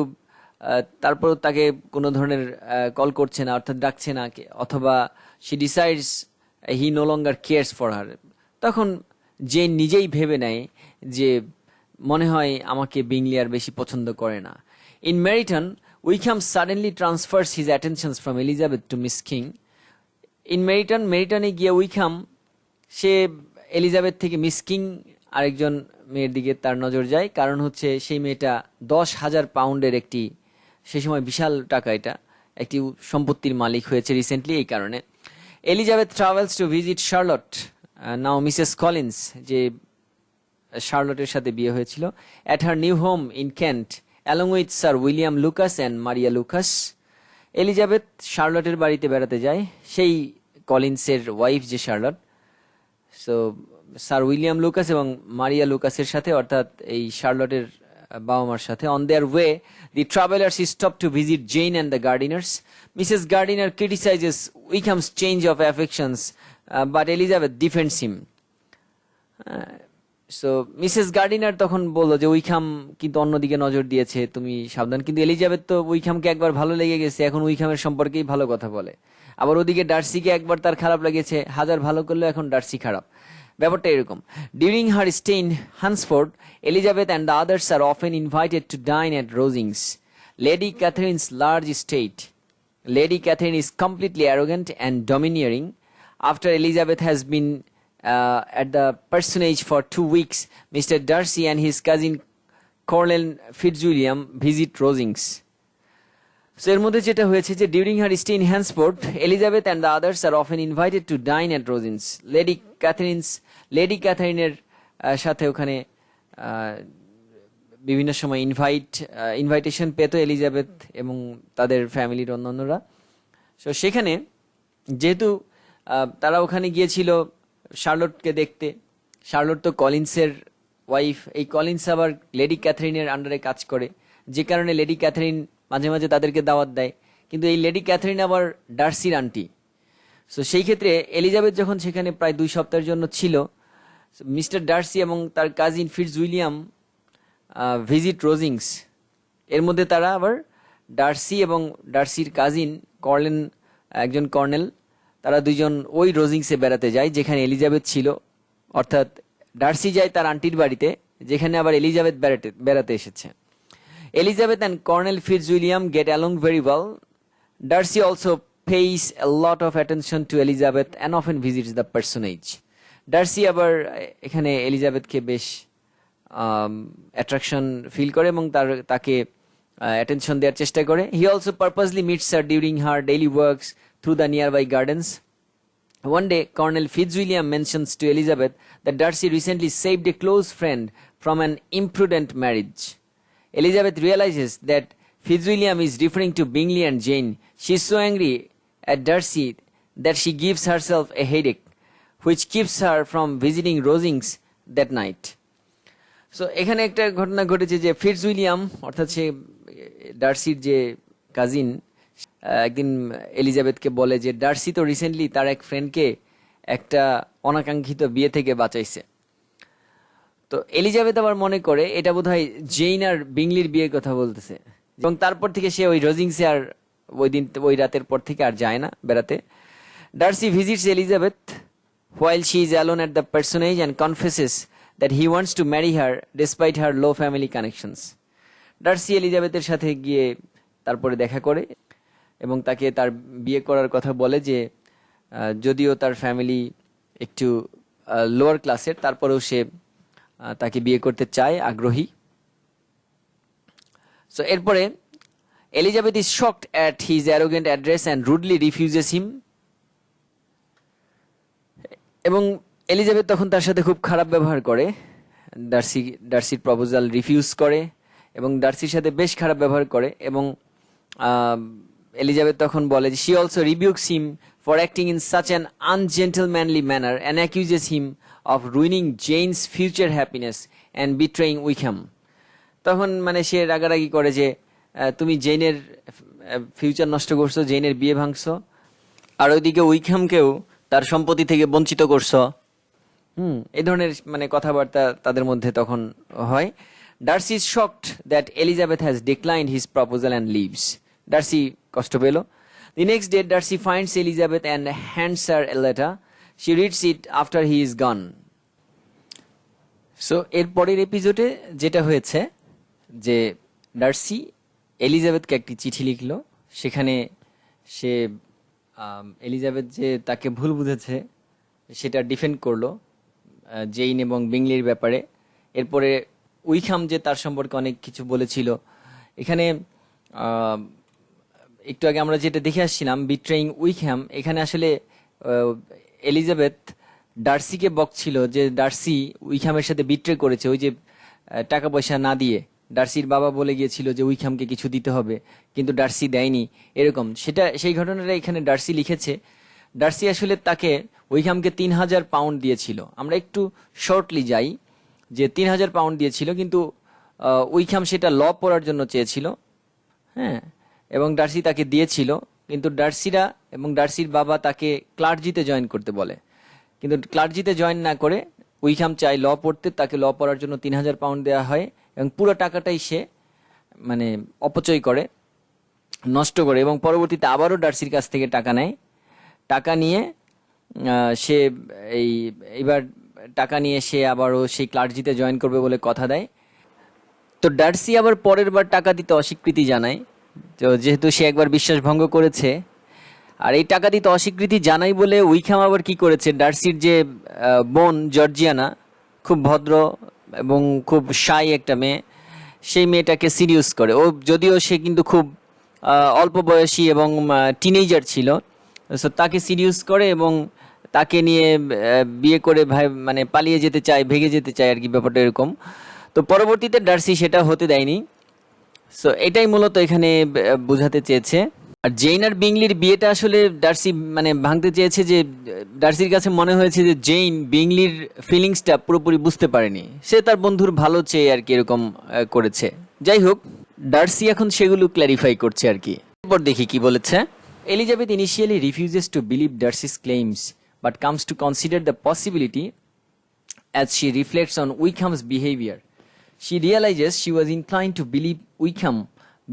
Speaker 1: তারপর তাকে কোনো ধরনের কল করছে না, অর্থাৎ ডাকছে না, অথবা she decides he no longer cares for her. তখন জেন নিজেই ভেবে নেয় যে মনে হয় আমাকে বিংলি আর বেশি পছন্দ করে না। In Meryton, Wickham suddenly transfers his attentions from Elizabeth to Miss King. In মেরিটনে গিয়ে উইকহাম সে এলিজাবেথ থেকে মিস কিং আরেকজন মেয়ের দিকে তার নজর যায়, কারণ হচ্ছে সেই মেয়েটা 10,000 পাউন্ডের একটি, সেই সময় বিশাল টাকা, এটা একটি সম্পত্তির মালিক হয়েছে রিসেন্টলি, এই কারণে। Elizabeth travels to visit Charlotte, now Mrs Collins, যে শার্লটের সাথে বিয়ে হয়েছিল, at her new home in Kent along with Sir William Lucas and Maria Lucas. Elizabeth শার্লটের বাড়িতে বেড়াতে যায়, সেই কলিন্সের ওয়াইফ যে Charlotte, so Sir William Lucas এবং মারিয়া লুকাসের সাথে, অর্থাৎ এই শার্লটের বাবা মার সাথে। On their way the travellers stop to visit Jane and the Gardiners. Mrs Gardiner criticises Wickham's change of affections but Elizabeth defends him. So Mrs Gardiner তখন বললো যে উইকহাম কিন্তু অন্যদিকে নজর দিয়েছে, তুমি সাবধান। কিন্তু এলিজাবেথ তো উইকহামকে একবার ভালো লেগে গেছে, এখন উইকহামের সম্পর্কেই ভালো কথা বলে। আবার ওদিকে ডার্সিকে একবার তার খারাপ লেগেছে, হাজার ভালো করলেও এখন ডার্সি খারাপ। ব্যাপারটা এরকম। During her stay in Hunsford, Elizabeth and the others are often invited to dine at Rosings, Lady Catherine's large estate. Lady Catherine is completely arrogant and domineering. After Elizabeth has been at the personage for 2 weeks, Mr. Darcy and his cousin Colonel Fitzwilliam visit Rosings. So এর মধ্যে যেটা হয়েছে যে during her stay in Hunsford, Elizabeth and the others are often invited to dine at Rosings. Lady ক্যাথারিনের সাথে ওখানে বিভিন্ন সময় ইনভাইটেশন পেত এলিজাবেথ এবং তাদের ফ্যামিলির অন্যান্যরা। সো সেখানে যেহেতু তারা ওখানে গিয়েছিল শার্লটকে দেখতে, শার্লট তো কলিন্সের ওয়াইফ, এই কলিন্স আবার লেডি ক্যাথরিনের আন্ডারে কাজ করে, যে কারণে লেডি ক্যাথরিন মাঝে মাঝে তাদেরকে দাওয়াত দেয়। কিন্তু এই লেডি ক্যাথরিন আবার ডার্সির আন্টি। সো সেই ক্ষেত্রে এলিজাবেথ যখন সেখানে প্রায় 2 সপ্তাহের জন্য ছিল, মিস্টার ডার্সি এবং তার কাজিন ফিটজউইলিয়াম ভিজিট রোজিংস। এর মধ্যে তারা আবার ডার্সি এবং ডার্সির কাজিন একজন কর্নেল, তারা দুইজন ওই রোজিংসে বেড়াতে যায় যেখানে এলিজাবেথ ছিল। অর্থাৎ ডার্সি যায় তার আন্টির বাড়িতে, যেখানে আবার এলিজাবেথ বেড়াতে এসেছে। Elizabeth and Colonel Fitzwilliam get along very well. Darcy also pays a lot of attention to Elizabeth and often visits the personage. Darcy আবার এখানে এলিজাবেথকে বেশ অ্যাট্রাকশন ফিল করে এবং তাকে অ্যাটেনশন দেওয়ার চেষ্টা করে। He also purposely meets her during her daily works through the nearby gardens. One day, Colonel Fitzwilliam mentions to Elizabeth that Darcy recently saved a close friend from an imprudent marriage. Elizabeth realizes that Fitzwilliam is referring to Bingley and Jane. She is so angry at Darcy that she gives herself a headache, which keeps her from visiting Rosings that night. So এখানে একটা ঘটনা ঘটেছে যে ফিটজউইলিয়াম অর্থাৎ সে ডার্সির যে cousin একদিন এলিজাবেথকে বলে যে ডার্সি তো রিসেন্টলি তার এক ফ্রেন্ডকে একটা অনাকাঙ্ক্ষিত বিয়ে থেকে বাঁচাইছে। তো এলিজাবেথ আবার মনে করে এটা বোধহয় জেইন আর বিংলির বিয়ের কথা বলতেছে, এবং তারপর থেকে সে ওই রোজিংসে আর ওই রাতের পর থেকে আর যায় না বেড়াতে। Darcy visits Elizabeth while she is alone at the personage and confesses that he wants to marry her despite her low family connections. Darcy এলিজাবেথের সাথে গিয়ে তারপরে দেখা করে এবং তাকে তার বিয়ে করার কথা বলে, যে যদিও তার ফ্যামিলি একটু লোয়ার ক্লাসের, তারপরেও সে তাকে বিয়ে করতে চায়, আগ্রহী। সো এরপরে Elizabeth is shocked at his arrogant address and rudely refuses him. এবং এলিজাবেথ তখন তার সাথে খুব খারাপ ব্যবহার করে, ডার্সির প্রপোজাল রিফিউজ করে এবং ডার্সির সাথে বেশ খারাপ ব্যবহার করে। এবং এলিজাবেথ তখন বলে যে she also rebukes him for acting in such an ungentlemanly manner and accuses him of ruining Jane's future happiness and betraying Wickham. তখন মানে সে রাগারাগি করে যে তুমি জেনের ফিউচার নষ্ট করছো, জেনের বিয়ে ভাঙছো, আর ওইদিকে উইকহ্যামকেও তার সম্পত্তি থেকে বঞ্চিত করছো। এই ধরনের মানে কথাবার্তা তাদের মধ্যে তখন হয়। Darcy is shocked that Elizabeth has declined his proposal and leaves. Darcy কষ্ট পেল। The next day, Darcy finds Elizabeth and hands her a letter. She reads it after he is gone. So এর পরের এপিসোডে যেটা হয়েছে যে Darcy এলিজাবেথকে একটি চিঠি লিখলো, সেখানে সে এলিজাবেথ যে তাকে ভুল বুঝেছে সেটা ডিফেন্ড করলো জেইন এবং বিংলির ব্যাপারে। এরপরে উইকহাম যে তার সম্পর্কে অনেক কিছু বলেছিল, এখানে একটু আগে আমরা যেটা দেখে আসছিলাম বিট্রেইং উইকহ্যাম, এখানে আসলে এলিজাবেথ ডার্সিকে বকছিল যে ডার্সি উইকহ্যামের সাথে বিট্রে করেছে, ওই যে টাকা পয়সা না দিয়ে ডার্সির বাবা বলে গিয়েছিল যে উইকহ্যামকে কিছু দিতে হবে, কিন্তু ডার্সি দেয়নি, এরকম সেই ঘটনাটা এখানে ডার্সি লিখেছে। ডার্সি আসলে তাকে উইকহ্যামকে 3,000 পাউন্ড দিয়েছিল। আমরা একটু শর্টলি যাই যে 3,000 পাউন্ড দিয়েছিল, কিন্তু উইকহাম সেটা ল পড়ার জন্য চেয়েছিল, হ্যাঁ, এবং ডার্সি তাকে দিয়েছিল, কিন্তু ডার্সির বাবা তাকে ক্লার্জিতে জয়েন করতে বলে, কিন্তু ক্লার্জিতে জয়েন না করে উইকহাম চাই ল পড়তে, তাকে ল পড়ার জন্য 3,000 পাউন্ড দেওয়া হয় এবং পুরো টাকাটাই সে মানে অপচয় করে, নষ্ট করে, এবং পরবর্তীতে আবারও ডার্সির কাছ থেকে টাকা নেয়। টাকা নিয়ে সে এইবার টাকা নিয়ে সে আবারও সেই ক্লার্জিতে জয়েন করবে বলে কথা দেয়। তো ডার্সি আবার পরের বার টাকা দিতে অস্বীকৃতি জানায়, তো যেহেতু সে একবার বিশ্বাস ভঙ্গ করেছে, আর এই টাকা দিতে অস্বীকৃতি জানাই বলে উইকহাম আবার কি করেছে, ডার্সির যে বোন জর্জিয়ানা, খুব ভদ্র এবং খুব শাই একটা মেয়ে, সেই মেয়েটাকে সিরিয়াস করে। ও যদিও সে কিন্তু খুব অল্প বয়সী এবং টিনেজার ছিল, সো তাকে সিরিয়াস করে এবং তাকে নিয়ে বিয়ে করে মানে পালিয়ে যেতে চায়, ভেগে যেতে চায় আর কি, ব্যাপারটা এরকম। তো পরবর্তীতে ডার্সি সেটা হতে দেয়নি। সো এটাই মূলত এখানে বোঝাতে চেয়েছে। আর জেইন আর বিংলির বিয়েটা আসলে ডার্সি মানে ভাঙতে চেয়েছে, যে ডার্সির কাছে মনে হয়েছে যে জেইন বিংলির ফিলিংসটা পুরোপুরি বুঝতে পারেনি, সে তার বন্ধুর ভালো চেয়ে আর কি এরকম করেছে। যাই হোক, ডার্সি এখন সেগুলো ক্ল্যারিফাই করছে আর কি। এরপর দেখি কি বলেছে। Elizabeth initially refuses to believe Darcy's claims but comes to consider the possibility as she reflects on Wickham's behavior. She realizes she was inclined to believe Wickham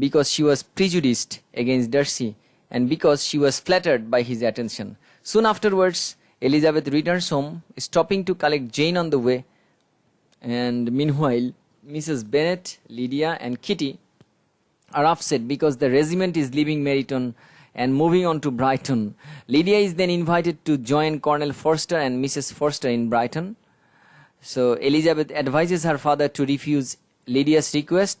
Speaker 1: because she was prejudiced against Darcy and because she was flattered by his attention. Soon afterwards, Elizabeth returns home, stopping to collect Jane on the way, and meanwhile, Mrs. Bennett, Lydia and Kitty are upset because the regiment is leaving Meryton and moving on to Brighton. Lydia is then invited to join Colonel Forster and Mrs. Forster in Brighton. So Elizabeth advises her father to refuse Lydia's request,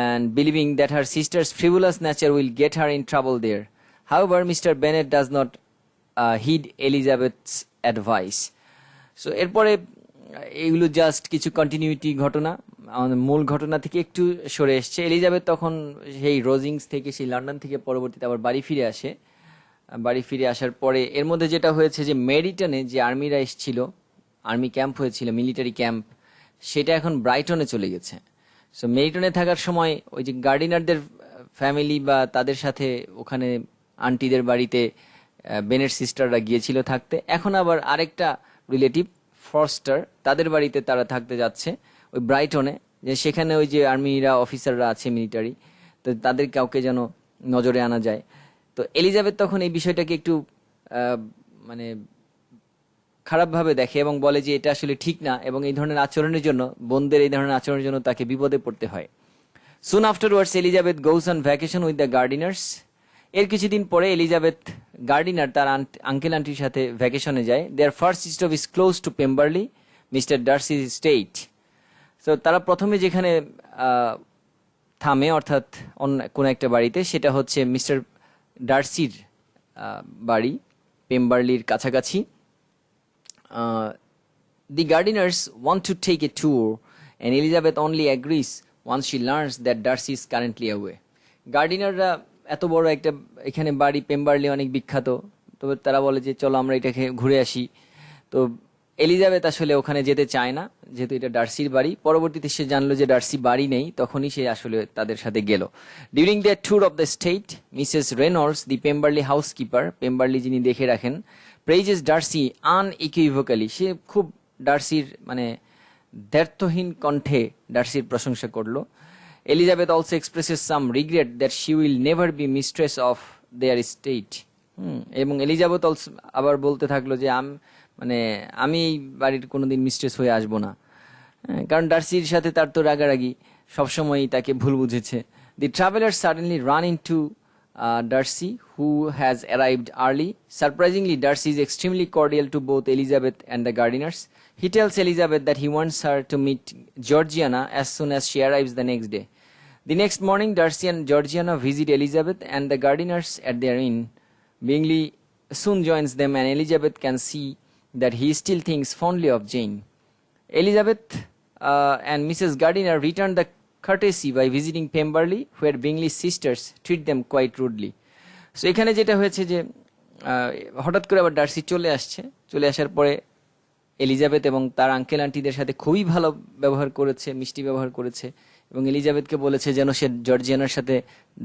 Speaker 1: and believing that her sister's frivolous nature will get her in trouble there. However, Mr. Bennett does not heed Elizabeth's advice. So এরপরে এগুলো just কিছু continuity ঘটনা, আমাদের মূল ঘটনা থেকে একটু সরে এসছে। এলিজাবেথ তখন সেই রোজিংস থেকে, সেই লন্ডন থেকে পরবর্তীতে আবার বাড়ি ফিরে আসে। বাড়ি ফিরে আসার পরে এর মধ্যে যেটা হয়েছে যে মেরিটনে যে আর্মিরা এসেছিল, আর্মি ক্যাম্প হয়েছিল, মিলিটারি ক্যাম্প, সেটা এখন ব্রাইটনে চলে গেছে। সো মেরিটনে থাকার সময় ওই যে গার্ডিনারদের ফ্যামিলি বা তাদের সাথে ওখানে আন্টিদের বাড়িতে বেনেট সিস্টাররা গিয়েছিল থাকতে, এখন আবার আরেকটা রিলেটিভ ফরস্টার, তাদের বাড়িতে তারা থাকতে যাচ্ছে ওই ব্রাইটনে, যে সেখানে ওই যে আর্মিরা অফিসাররা আছে মিলিটারি, তো তাদের কাউকে যেন নজরে আনা যায়। তো এলিজাবেথ তখন এই বিষয়টাকে একটু মানে খারাপভাবে দেখে এবং বলে যে এটা আসলে ঠিক না, এবং এই ধরনের আচরণের জন্য, বোনদের এই ধরনের আচরণের জন্য তাকে বিপদে পড়তে হয়। Soon afterwards Elizabeth goes on vacation with the Gardiners. এর কিছুদিন পরে এলিজাবেথ গার্ডিনার তার আঙ্কেল আন্টির সাথে ভ্যাকেশনে যায়। Their first stop is close to Pemberley, Mr Darcy estate. তো তারা প্রথমে যেখানে থামে, অর্থাৎ কোন একটা বাড়িতে, সেটা হচ্ছে মিস্টার ডার্সির বাড়ি, পেম্বারলির কাছাকাছি। The gardeners want to take a tour and Elizabeth only agrees once she learns that Darcy is currently away. গার্ডিনাররা এত বড় একটা এখানে বাড়ি, পেম্বারলি অনেক বিখ্যাত, তবে তারা বলে যে চলো আমরা এটাকে ঘুরে আসি। তো এলিজাবেথ আসলে ওখানে যেতে চায় না, যেহেতু এটা ডার্সির বাড়ি। পরবর্তীতে সে জানলো যে ডার্সি বাড়ি নেই, তখনই সে আসলে তাদের সাথে গেল। During the tour of the estate, Mrs Reynolds, the Pemberley housekeeper, Pemberley যিনি দেখে রাখেন, প্রেইজেস ডার্সি আনইকুইভোকালি, সে খুব ডার্সির মানে দ্ব্যর্থহীন কণ্ঠে ডার্সির প্রশংসা করলো। Elizabeth also expresses some regret that she will never be mistress of their state. এবং এলিজাবেথ অলসো আবার বলতে থাকলো যে আমি এই বাড়ির কোনোদিন মিস্ট্রেস হয়ে আসবো না, কারণ ডার্সির সাথে তার তো রাগারাগি, সবসময়ই তাকে ভুল বুঝেছে। The traveller suddenly run into Darcy, who has arrived early. Surprisingly, Darcy is extremely cordial to both Elizabeth and the gardeners. He tells Elizabeth that he wants her to meet Georgiana as soon as she arrives the next day. The next morning, Darcy and Georgiana visit Elizabeth and the gardeners at their inn. Bingley soon joins them, and Elizabeth can see that he still thinks fondly of Jane. Elizabeth and Mrs. Gardiner return the courtesy by visiting Pemberley, where Bingley's sisters treat them quite rudely. So এখানে যেটা হয়েছে যে হঠাৎ করে আবার Darcy চলে আসার পরে এলিজাবেথ এবং তার আঙ্কেল আন্টিদের সাথে খুবই ভালো ব্যবহার করেছে, মিষ্টি ব্যবহার করেছে এবং এলিজাবেথকে বলেছে যেন সে জর্জিয়ানার সাথে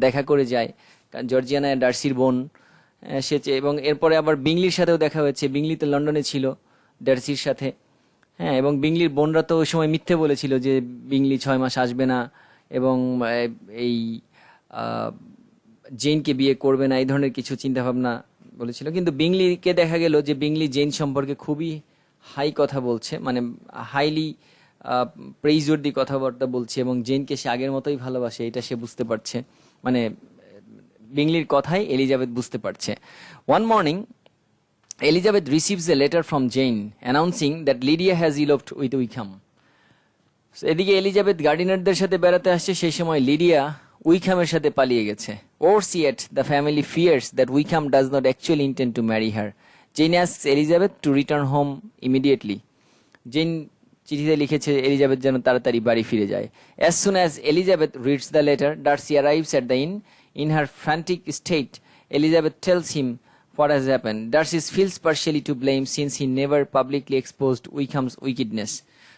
Speaker 1: দেখা করে যায়, কারণ জর্জিয়ানা ডার্সির বোন। এবং এরপরে আবার বিংলির সাথেও দেখা হয়েছে, বিংলি তো লন্ডনে ছিল ডার্সির সাথে। হ্যাঁ, এবং বিংলির বোনরা তো ওই সময় মিথ্যে বলেছিল যে বিংলি 6 মাস আসবে না এবং এই জেনকে বিয়ে করবে না, এই ধরনের কিছু চিন্তাভাবনা বলেছিল। কিন্তু বিংলিকে দেখা গেল যে বিংলি জেন সম্পর্কে খুবই হাই কথা বলছে, মানে হাইলি প্রেইজওয়ার্দি কথাবার্তা বলছে এবং জেনকে সে আগের মতোই ভালোবাসে, এটা সে বুঝতে পারছে, মানে বিংলির কথাই এলিজাবেথ বুঝতে পারছে। One morning Elizabeth receives a letter from Jane announcing that Lydia has eloped with Wickham. So, এদিকে এলিজাবেথ গার্ডিনারদের সাথে বেড়াতে আসছে, সেই সময় লিডিয়া উইকহামের সাথে পালিয়ে গেছে। Worse yet, the family fears that Wickham does not actually intend to marry her. Jane asks Elizabeth to return home immediately. Jane চিঠিতে লিখেছে এলিজাবেথ যেন তাড়াতাড়ি বাড়ি ফিরে যায়। As soon as Elizabeth reads the letter, Darcy arrives at the inn. In her frantic state, Elizabeth tells him what has happened. Darcy feels partially to blame since he never publicly exposed Wickham's wickedness.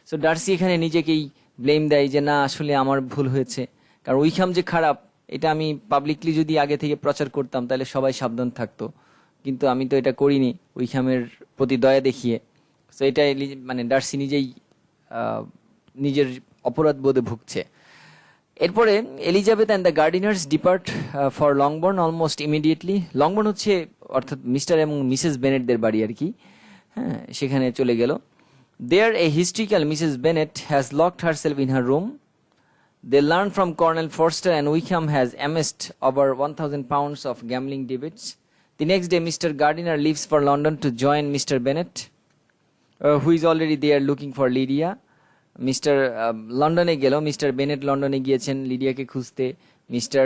Speaker 1: So Darcy এখানে নিজেকেই blame দেয় যে না, আসলে আমার ভুল হয়েছে, কারণ উইকহাম যে খারাপ এটা আমি পাবলিকলি যদি আগে থেকে প্রচার করতাম তাহলে সবাই সাবধান থাকতো, কিন্তু আমি তো এটা করিনি উইকহামের প্রতি দয়া দেখিয়ে। সো এটা মানে ডার্সি নিজেই নিজের অপরাধ বোধে ভুগছে। এরপরে Elizabeth and the Gardiners depart for Longbourn almost immediately. Longbourn হচ্ছে অর্থাৎ মিস্টার এবং মিসেস বেনেটদের বাড়ি আর কি। হ্যাঁ, সেখানে চলে গেল। There a hysterical Mrs Bennet has locked herself in her room. They learn from Colonel Forster and Wickham has amassed over 1,000 pounds of gambling debits. The next day Mr. Gardiner leaves for London to join Mr. Bennett, who is already there looking for Lydia. Mister লন্ডনে গেল, Mr Bennett লন্ডনে গিয়েছেন লিডিয়াকে খুঁজতে, mister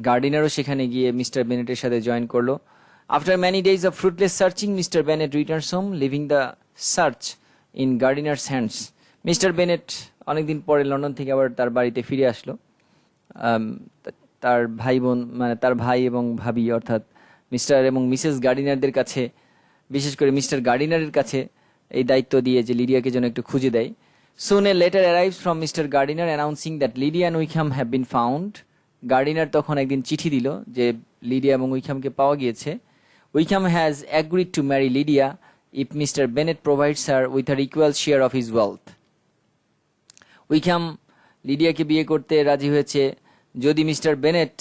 Speaker 1: গার্ডিনারও সেখানে গিয়ে mister বেনেটের সাথে join করলো। After many days of fruitless searching, Mr Bennet returns home, leaving the search in Gardiners hands. Mr Bennet অনেকদিন পরে লন্ডন থেকে আবার তার বাড়িতে ফিরে আসলো। তার ভাই বোন, মানে তার ভাই এবং ভাবি অর্থাৎ মিস্টার এবং মিসেস গার্ডিনারদের কাছে, বিশেষ করে মিস্টার গার্ডিনারের কাছে এই দায়িত্ব দিয়ে যে লিডিয়াকে যেন একটু খুঁজে দেয়। Soon a letter arrives from Mr. Gardiner announcing that Lydia and Wickham have been found. Gardiner তখন একদিন চিঠি দিল যে লিডিয়া এবং উইকহামকে পাওয়া গিয়েছে। Wickham has agreed to marry Lydia if Mr. Bennett provides her with her equal share of his wealth. উইকহাম লিডিয়াকে বিয়ে করতে রাজি হয়েছে যদি mister Bennett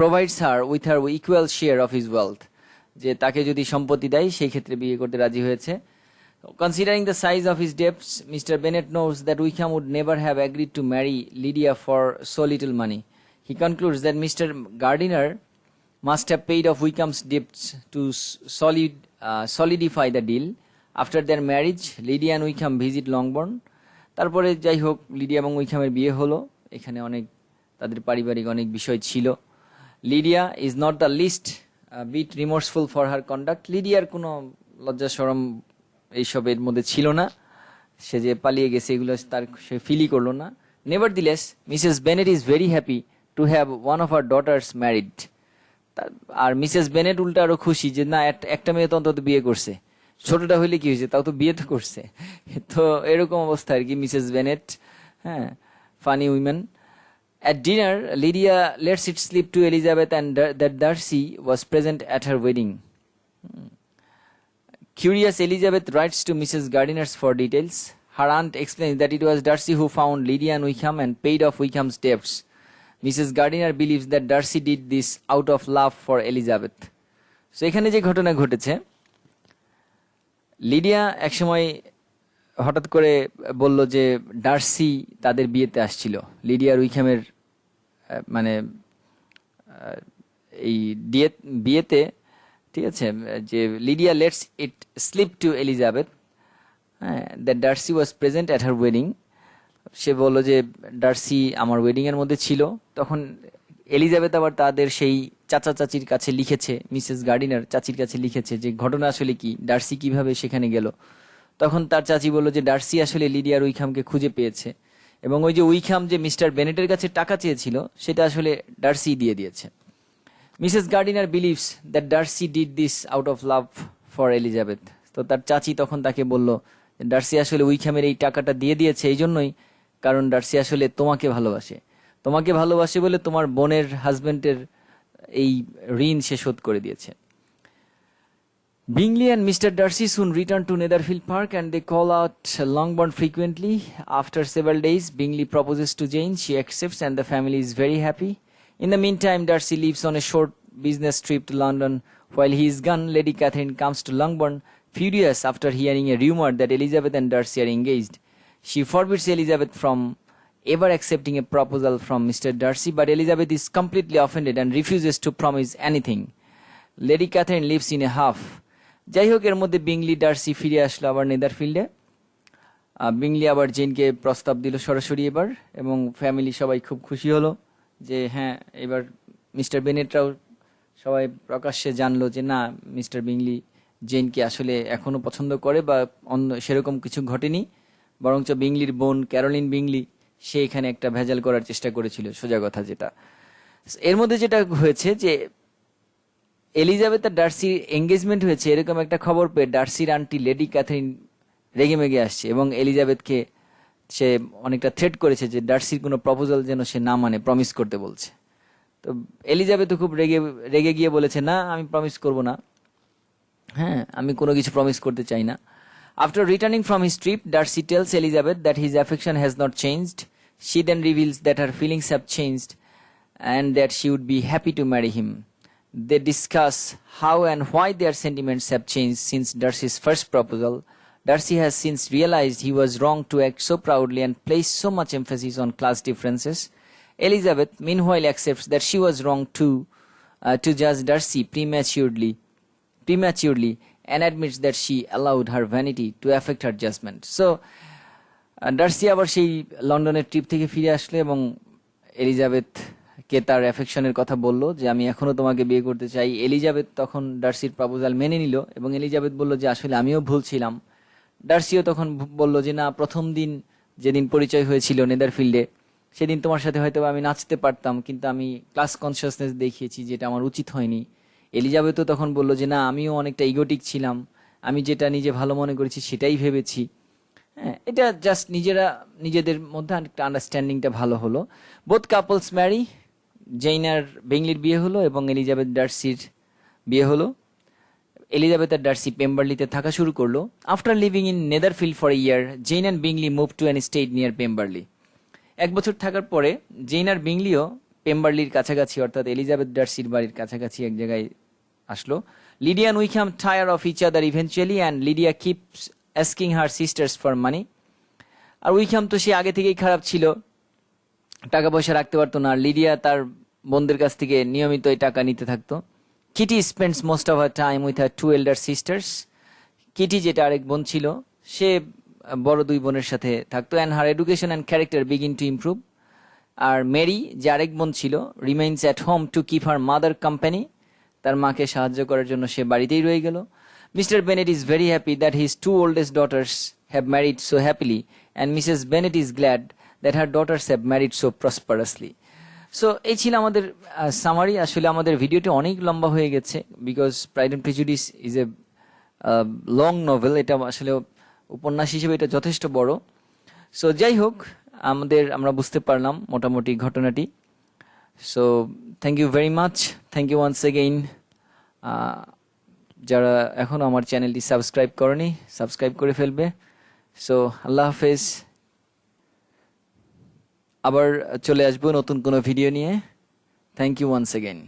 Speaker 1: provides her with her equal share of his wealth, যে তাকে যদি সম্পত্তি দেয় সেই ক্ষেত্রে বিয়ে করতে রাজি হয়েছে। Considering the size of his debts, Mr. Bennett knows that Wickham would never have agreed to marry Lydia for so little money. He concludes that Mr. Gardiner must have paid off Wickham's debts to solidify the deal. After their marriage, Lydia and Wickham visit Longbourn. তারপরে যাই হোক Lydia এবং উইকহামের বিয়ে হলো। এখানে অনেক তাদের পারিবারিক অনেক বিষয় ছিল। Lydia is not the least bit remorseful for her conduct. লিডিয়ার কোনো লজ্জা শরম এইসবের মধ্যে ছিল না, সে যে পালিয়ে গেছে এগুলো তার সে ফিলই করলো না। Nevertheless Mrs Bennet is very happy to have one of her daughters married. আর মিসেস বেনেট উল্টা আরো খুশি যে না, একটা মেয়ে তো অন্তত বিয়ে করছে, ছোটটা হইলে কি হয়েছে, তাও তো বিয়ে তো করছে। তো এরকম অবস্থা আর কি মিসেস বেনেট। হ্যাঁ, funny women. At dinner, Lydia lets it slip to Elizabeth and that Darcy was present at her wedding. Curious, Elizabeth writes to Mrs. Gardiner for details. Her aunt explains that it was Darcy who found Lydia and Wickham and paid off Wickham's debts. Mrs. Gardiner believes that Darcy did this out of love for Elizabeth. So এখানে যে ঘটনা ঘটেছে, Lydia একসময় হঠাৎ করে বলল যে Darcy তাদের বিয়েতে আসছিল, লিডিয়া আর উইকহামের মানে এই বিয়েতে, ঠিক আছে, যে Lydia lets it slip to Elizabeth that Darcy was present at her wedding. সে বলল যে ডার্সি আমার ওয়েডিং এর মধ্যে ছিল। তখন এলিজাবেথ আবার তাদের সেই চাচা চাচির কাছে লিখেছে, মিসেস গার্ডিনার চাচির কাছে লিখেছে যে ঘটনা আসলে কি, ডার্সি কিভাবে সেখানে গেল। তখন তার চাচি বলল যে ডার্সি আসলে লিডিয়ার উইকহামকে খুঁজে পেয়েছে এবং ওই যে উইকহাম যে মিস্টার বেনেটের কাছে টাকা চেয়েছিল সেটা আসলে ডার্সি দিয়ে দিয়েছে। Mrs Gardiner believes that Darcy did this out of love for Elizabeth. তো তার চাচি তখন তাকে বলল, ডার্সি আসলে উইকহ্যামের এই টাকাটা দিয়ে দিয়েছে এই জন্যই, কারণ ডার্সি আসলে তোমাকে ভালোবাসে, তোমাকে ভালোবাসে বলে তোমার বোনের হাজবেন্ডের এই ঋণ সে শোধ করে দিয়েছে। Bingley and Mr. Darcy soon return to Netherfield Park and they call out Longbourn frequently. After several days, Bingley proposes to Jane. She accepts and the family is very happy. In the meantime, Darcy leaves on a short business trip to London. While he is gone, Lady Catherine comes to Longbourn, furious after hearing a rumour that Elizabeth and Darcy are engaged. She forbids Elizabeth from ever accepting a proposal from Mr. Darcy, but Elizabeth is completely offended and refuses to promise anything. Lady Catherine lives in a huff. যাই হোক, এর মধ্যে বিংলি Darcy ফিরে আসলো আবার নেদারফিল্ডে। বিংলি আবার জেনকে প্রস্তাব দিল সরাসরি এবার, এবং ফ্যামিলি সবাই খুব খুশি হলো যে হ্যাঁ, এবার মিস্টার বেনেটরাও সবাই প্রকাশ্যে জানলো যে না, মিস্টার বিংলি জেনকে আসলে এখনো পছন্দ করে, বা অন্য সেরকম কিছু ঘটেনি, বরঞ্চ বিংলির বোন ক্যারোলিন বিংলি সে এখানে একটা ভেজাল করার চেষ্টা করেছিল, সোজা কথা যেটা। এর মধ্যে যেটা হয়েছে যে এলিজাবেথ আর ডার্সির এঙ্গেজমেন্ট হয়েছে এরকম একটা খবর পেয়ে ডার্সির আন্টি লেডি ক্যাথরিন রেগে মেগে আসছে এবং এলিজাবেথকে সে অনেকটা থ্রেট করেছে যে ডার্সির কোনো প্রপোজাল যেন সে না মানে, প্রমিস করতে বলছে। তো এলিজাবেথও খুব রেগে গিয়ে বলেছে, না আমি প্রমিস করব না, হ্যাঁ আমি কোনো কিছু প্রমিস করতে চাই না। After returning from his trip, Darcy tells Elizabeth that his affection has not changed. She then reveals that her feelings have changed and that she would be happy to marry him. They discuss how and why their sentiments have changed since Darcy's first proposal. Darcy has since realized he was wrong to act so proudly and place so much emphasis on class differences. Elizabeth, meanwhile, accepts that she was wrong to judge Darcy prematurely, and admits that she allowed her vanity to affect her judgment. So, Darcy আবার সেই লন্ডনের trip থেকে ফিরে আসলো এবং এলিজাবেথকে তার অ্যাফেকশনের কথা বলল যে আমি এখনো তোমাকে বিয়ে করতে চাই। এলিজাবেথ তখন ডার্সির প্রপোজাল মেনে নিল এবং এলিজাবেথ বলল যে আসলে আমিও ভুল ছিলাম। ডার্সিও তখন বলল যে না, প্রথম দিন যেদিন পরিচয় হয়েছিল নেদারফিল্ডে, সেদিন তোমার সাথে হয়তো আমি নাচতে পারতাম, কিন্তু আমি ক্লাস কনসিয়াসনেস দেখিয়েছি, যেটা আমার উচিত হয়নি। এলিজাবেথও তখন বলল যে না, আমিও অনেকটা ইগোটিক ছিলাম, আমি যেটা নিজে ভালো মনে করেছি সেটাই ভেবেছি। হ্যাঁ, এটা জাস্ট নিজেদের মধ্যে একটা আন্ডারস্ট্যান্ডিংটা ভালো হলো। বোথ কাপলস ম্যারি, জেইন আর বিংলির বিয়ে হলো এবং এলিজাবেথ ডার্সির বিয়ে হলো। এলিজাবেথ আর ডার্সি পেম্বারলিতে থাকা শুরু করলো। After living in Netherfield for a year, Jane and Bingley move to an estate near Pemberley. 1 বছর থাকার পরে জেইন আর বিংলিও পেম্বারলির কাছাকাছি, অর্থাৎ এলিজাবেথ ডার্সির বাড়ির কাছাকাছি এক জায়গায় আসলো। Lydia and Wickham tire of each other eventually and Lydia keeps asking her sisters for money. R Wickham তো সে আগে থেকেই খারাপ ছিল, টাকা পয়সা রাখতে পারতো না। লিডিয়া তার বোনদের কাছ থেকে নিয়মিত এই টাকা নিতে থাকতো। Kitty spends most of her time with her 2 elder sisters. Kitty, যেটা আরেক বোন ছিল, সে বড় 2 বোনের সাথে থাকতো। And her education and character begin to improve. আর মেরি, যে আরেক বোন ছিল, remains at home to keep her mother company. তার মাকে সাহায্য করার জন্য সে বাড়িতেই রয়ে গেল। Mr Bennet is very happy that his 2 oldest daughters have married so happily and Mrs. Bennett is glad that her daughters have married so prosperously. So এই ছিল আমাদের সামারি। আসলে আমাদের ভিডিওটি অনেক লম্বা হয়ে গেছে, because pride and prejudice is a long novel. এটা আসলে উপন্যাস হিসেবে এটা যথেষ্ট বড়। সো যাই হোক, আমরা বুঝতে পারলাম মোটামুটি ঘটনাটি। So thank you very much, thank you once again. যারা এখনও আমার চ্যানেলটি সাবস্ক্রাইব করেনি, সাবস্ক্রাইব করে ফেলবে। সো আল্লাহ হাফেজ, আবার চলে আসবো নতুন কোনো ভিডিও নিয়ে। Thank you once again.